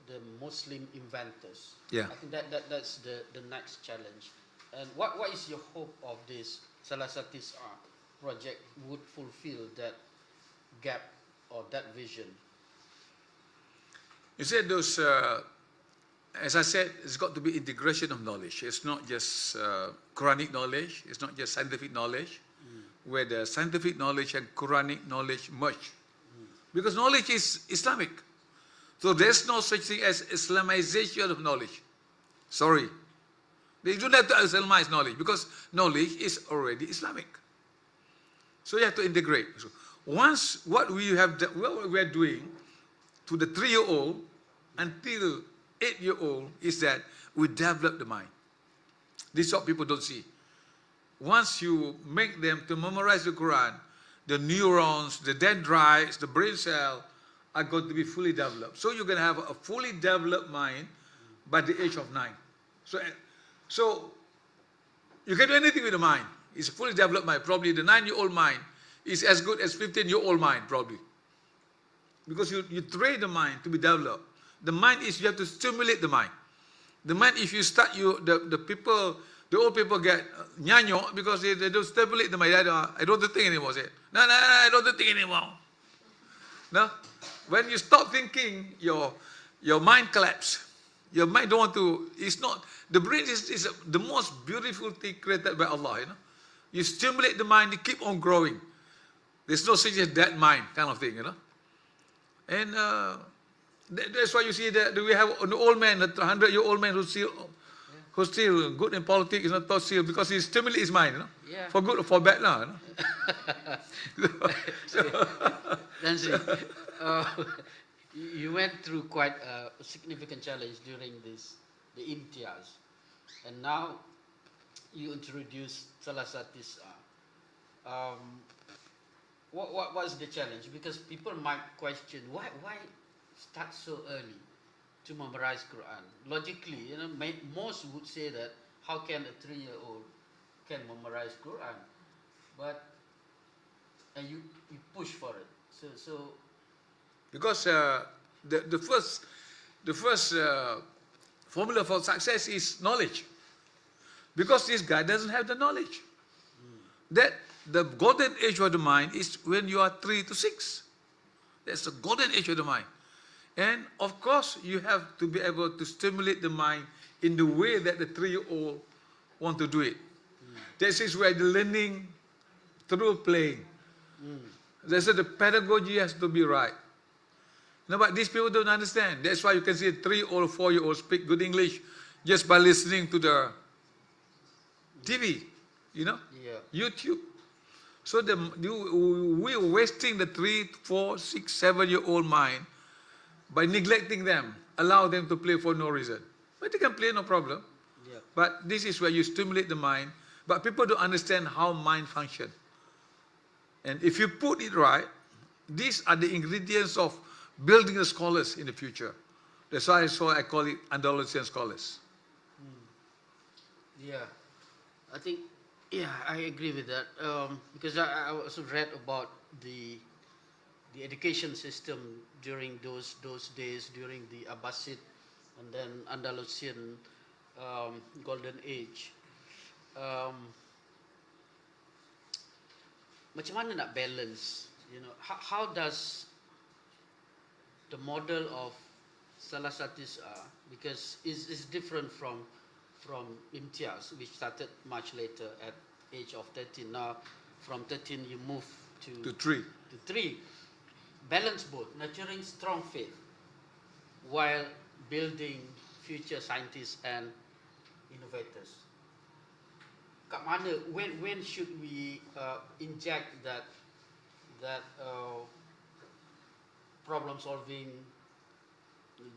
the Muslim inventors. Yeah. I think that's the next challenge. And what is your hope of this Salasat Tis'a project would fulfill that gap or that vision? You said those, as I said, it's got to be integration of knowledge. It's not just Quranic knowledge. It's not just scientific knowledge, where the scientific knowledge and Quranic knowledge merge. Because knowledge is Islamic. So there's no such thing as Islamization of knowledge. Sorry. They don't have to Islamize knowledge, because knowledge is already Islamic. So you have to integrate. So once what we are doing to the 3-year-old until 8-year-old is that we develop the mind. This is what people don't see. Once you make them to memorize the Quran, the neurons, the dendrites, the brain cell are going to be fully developed. So you're going to have a fully developed mind by the age of 9. So you can do anything with the mind. It's a fully developed mind. Probably the 9-year-old mind is as good as 15-year-old mind, probably. Because you train the mind to be developed. The mind is, you have to stimulate the mind. The mind, if you start, the old people get nyanyo because they don't stimulate the mind. I don't think anymore. Say, no, I don't think anymore. No? When you stop thinking, your mind collapses. Your mind don't want to, it's not, the brain is the most beautiful thing created by Allah, you know. You stimulate the mind, you keep on growing. There's no such as dead mind kind of thing, you know. And that's why you see that we have an old man, a 100-year-old man who's still who's still good in politics, Dato Seri, because he stimulates his mind, Yeah. for good or for bad, Then see, uh, you went through quite a significant challenge during the Imtiaz, and now you introduced Salasatis. What was the challenge? Because people might question why start so early to memorize Quran. Logically, most would say that how can a 3-year-old can memorize Quran, but and you push for it. So Because the first formula for success is knowledge. Because this guy doesn't have the knowledge. That the golden age of the mind is when you are 3 to 6. That's the golden age of the mind. And of course, you have to be able to stimulate the mind in the way that the 3-year-old want to do it. This is where the learning through playing. That's why the pedagogy has to be right. No, but these people don't understand. That's why you can see a 3 or 4-year-old speak good English just by listening to the TV, yeah. YouTube. So we're wasting the 3, 4, 6, 7-year-old mind by neglecting them, allow them to play for no reason. But they can play, no problem. Yeah. But this is where you stimulate the mind. But people don't understand how mind function. And if you put it right, these are the ingredients of building the scholars in the future. That's why I call it Andalusian scholars. Yeah, I think, I agree with that. Because I also read about the education system during those days, during the Abbasid and then Andalusian golden age. Macam mana nak balance? How does the model of Salasatis because it's different from Imtiaz, which started much later at age of 13. Now, from 13 you move to 3. To 3. Balance both, nurturing strong faith while building future scientists and innovators. Kat mana, when should we inject that problem solving,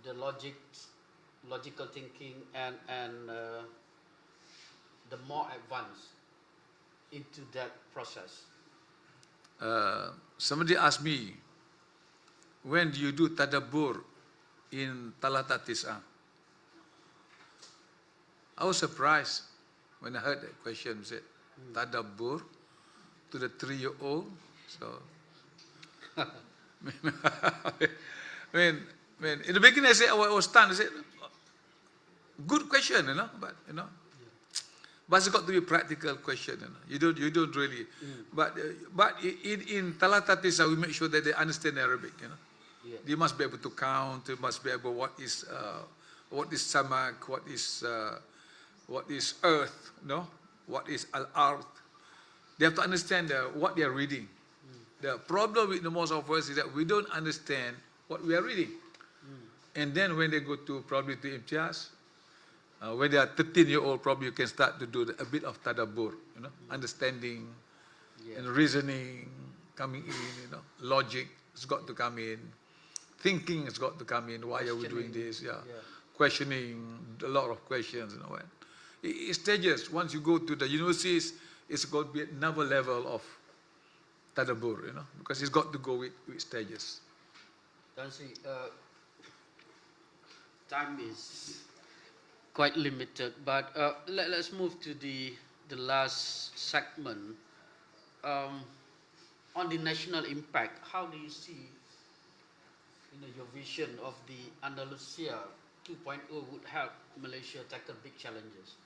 the logical thinking, and the more advanced into that process? Somebody asked me, when do you do tadabbur in Talata Tis'ah? I was surprised when I heard that question. I said, tadabbur to the 3-year-old? So, when in the beginning I was stunned. I said, good question, but but it's got to be a practical question. You don't really. But in Talata Tis'ah we make sure that they understand Arabic. Yeah. They must be able to count. They must be able what is samak, what is earth, what is al-ard. They have to understand what they are reading. The problem with the most of us is that we don't understand what we are reading. And then when they go to probably to Imtiaz, when they are 13-year-old, probably you can start to do a bit of tadabbur, understanding and reasoning coming in, logic has got to come in, thinking has got to come in. Why are we doing this? Questioning, a lot of questions. It's stages. Once you go to the universities, it's got to be another level of tadabbur, because it's got to go with stages. Time is quite limited, but let's move to the last segment. On the national impact, how do you see your vision of the Andalusia 2.0 would help Malaysia tackle big challenges?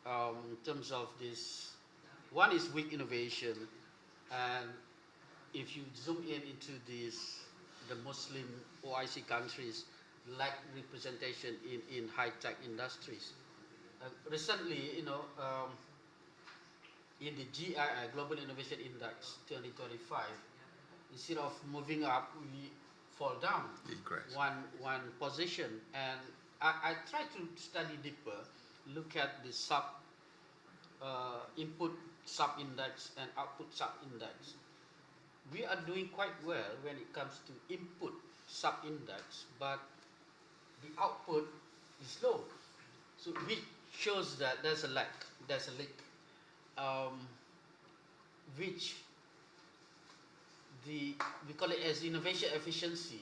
In terms of this, one is weak innovation, and if you zoom into the Muslim OIC countries lack representation in high-tech industries. Recently, in the GII, Global Innovation Index 2025, instead of moving up, we fall down one position. And I tried to study deeper look at the input sub-index and output sub-index, we are doing quite well when it comes to input sub-index, but the output is low. So which shows that there's a lack, there's a leak, which we call it as innovation efficiency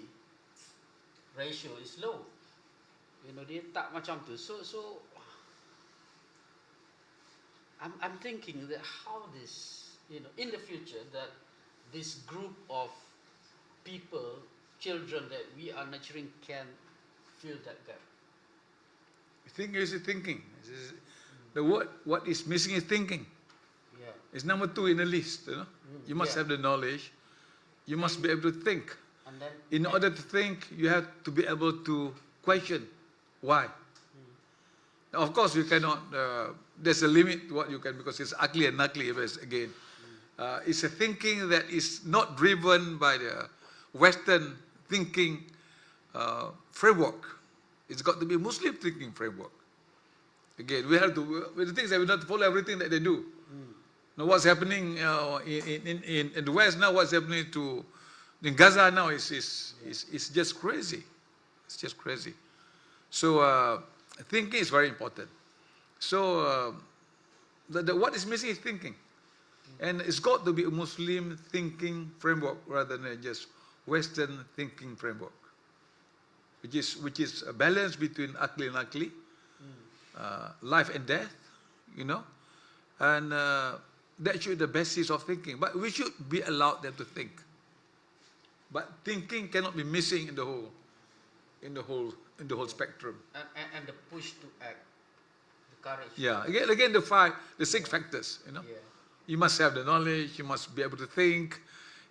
ratio is low. Dia tak macam tu. So I'm thinking that how this, in the future, that this group of people, children that we are nurturing can fill that gap. Thinking. The word, what is missing is thinking. Yeah. It's number 2 in the list. You must have the knowledge. You must be able to think. And then, in order to think, you have to be able to question why. Now, of course, you cannot. There's a limit to what you can, because it's ugly and knuckly again. It's a thinking that is not driven by the Western thinking framework. It's got to be a Muslim thinking framework. Again, we have to. The things that we don't follow everything that they do. Now, what's happening in the West now? What's happening in Gaza now is just crazy. It's just crazy. So thinking is very important. So what is missing is thinking, and it's got to be a Muslim thinking framework rather than just Western thinking framework, which is a balance between akli and nakli, life and death, and that should be the basis of thinking. But we should be allowed them to think. But thinking cannot be missing in the whole spectrum. And the push to act, the courage. Yeah, again the 6 factors. Yeah. You must have the knowledge. You must be able to think.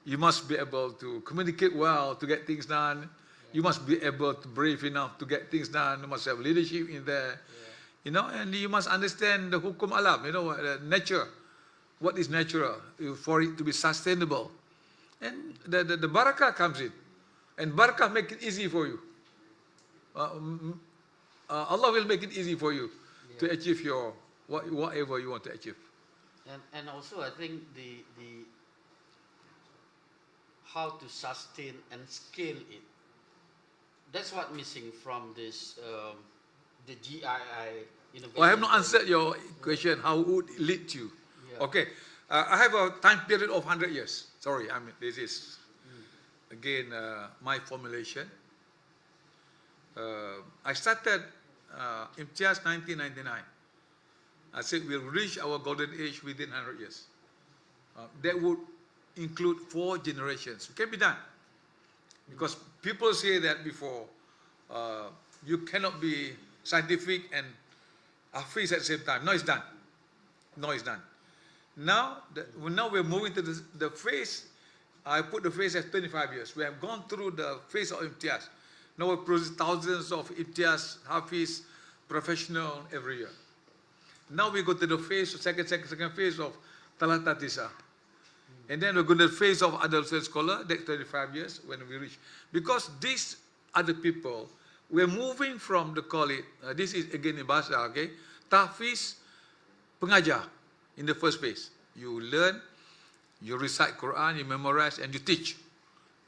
You must be able to communicate well to get things done. You must be able to brave enough to get things done. You must have leadership in there. And you must understand the hukum alam, nature. What is natural for it to be sustainable. And the barakah comes in. And barakah make it easy for you. Allah will make it easy for you to achieve your whatever you want to achieve. And also I think the how to sustain and scale it. That's what missing from this the GII innovation. Well, I have not answered your question. How would it lead you? Yeah. Okay, I have a time period of 100 years. Sorry, this is again my formulation. I started Imtiaz 1999. I said we'll reach our golden age within 100 years. That would include 4 generations. It can be done. Because people say that before, you cannot be scientific and Hafiz at the same time. No, it's done. No, it's done. Now we're moving to the phase. I put the phase as 25 years. We have gone through the phase of Imtiaz. Now we produce thousands of Imtiaz, Hafiz, professional every year. Now we go to the phase, second phase of Talata Tisa. And then we're going to the phase of adult scholar, that's 35 years when we reach. Because these are the people, we're moving from the call it, this is again in Bahasa, okay? Tahfiz, pengajar in the first phase. You learn, you recite Quran, you memorize, and you teach.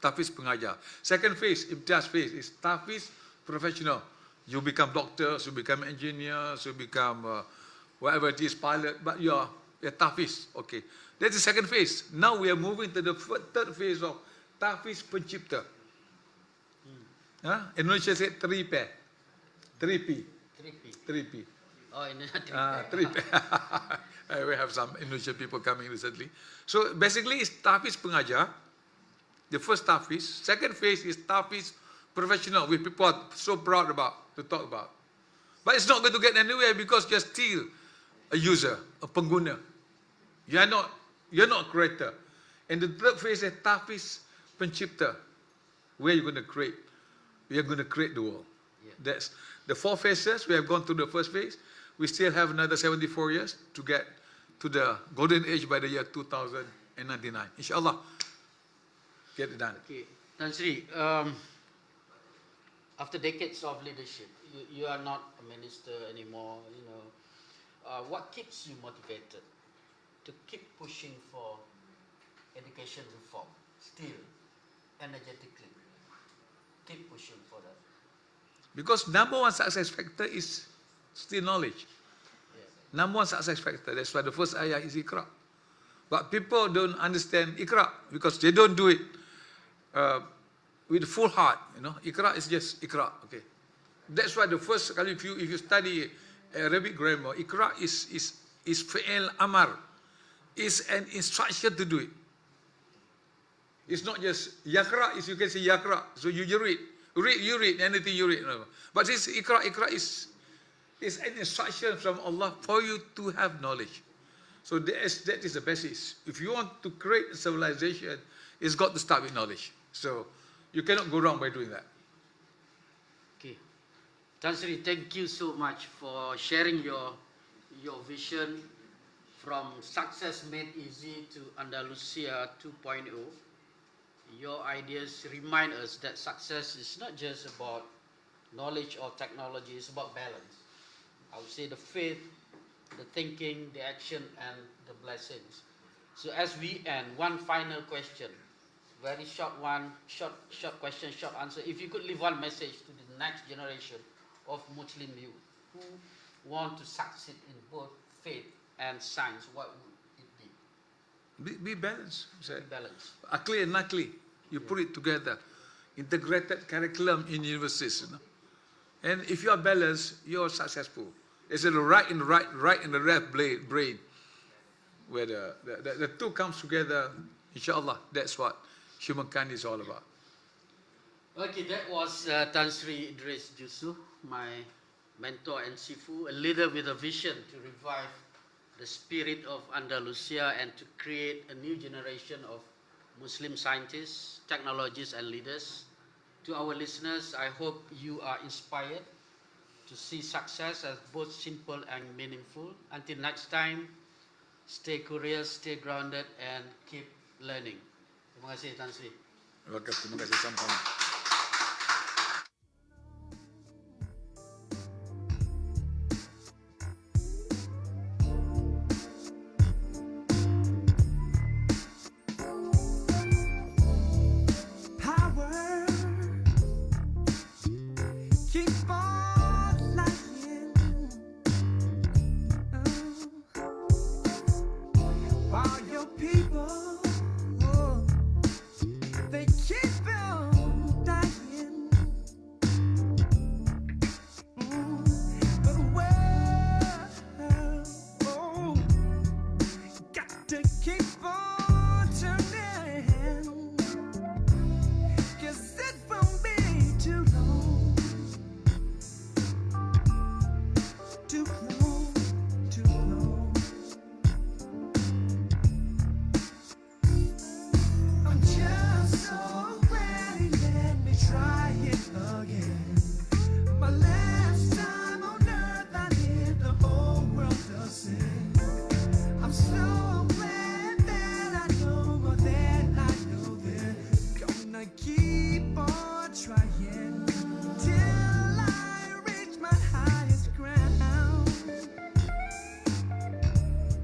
Tahfiz pengajar. Second phase, Imtiaz phase, is Tahfiz professional. You become doctors, you become engineers, you become whatever it is, pilot, but you're Tahfiz, okay. That's the second phase. Now we are moving to the third phase of Tahfiz pencipta. Indonesia said 3P. 3P. 3P. Oh, in 3P. We have some Indonesian people coming recently. So basically it's Tahfiz pengajar, the first Tahfiz. Second phase is Tahfiz professional, which people are so proud to talk about. But it's not going to get anywhere because you're still a user, a pengguna. You're not a creator. And the third phase is Tahfiz pencipta, where you're going to create. We are going to create the world. Yeah. That's the 4 phases. We have gone through the first phase. We still have another 74 years to get to the golden age by the year 2099. Inshallah, get it done. Okay, Tan Sri, after decades of leadership, you are not a minister anymore, what keeps you motivated to keep pushing for education reform, still energetically, keep pushing for that? Because number one success factor is still knowledge. Yes. Number one success factor. That's why the first ayah is Iqra. But people don't understand Iqra because they don't do it with full heart. Iqra is just Iqra. Okay. That's why the first, if you study Arabic grammar, Iqra is fi'il amar. It's an instruction to do it. It's not just yakra. You can say yakra. So you read. You read anything you read. But this Iqra is an instruction from Allah for you to have knowledge. So that is the basis. If you want to create a civilization, it's got to start with knowledge. So you cannot go wrong by doing that. Okay. Tan Sri, thank you so much for sharing your vision from Success Made Easy to Andalusia 2.0. Your ideas remind us that success is not just about knowledge or technology, it's about balance. I would say the faith, the thinking, the action, and the blessings. So as we end, one final question, very short one, short question, short answer. If you could leave one message to the next generation of Muslim youth who want to succeed in both faith and science, what would it be? Be balanced. Be balanced. Akli and nakli. You put it together. Integrated curriculum in universities. And if you are balanced, you are successful. It's the right and the left brain. Where the two comes together, inshallah, that's what humankind is all about. Okay, that was Tan Sri Idris Jusoh, my mentor and Sifu, a leader with a vision to revive the spirit of Andalusia and to create a new generation of Muslim scientists, technologists, and leaders. To our listeners, I hope you are inspired to see success as both simple and meaningful. Until next time, stay curious, stay grounded, and keep learning. Terima kasih, Tan Sri. Terima kasih sama-sama.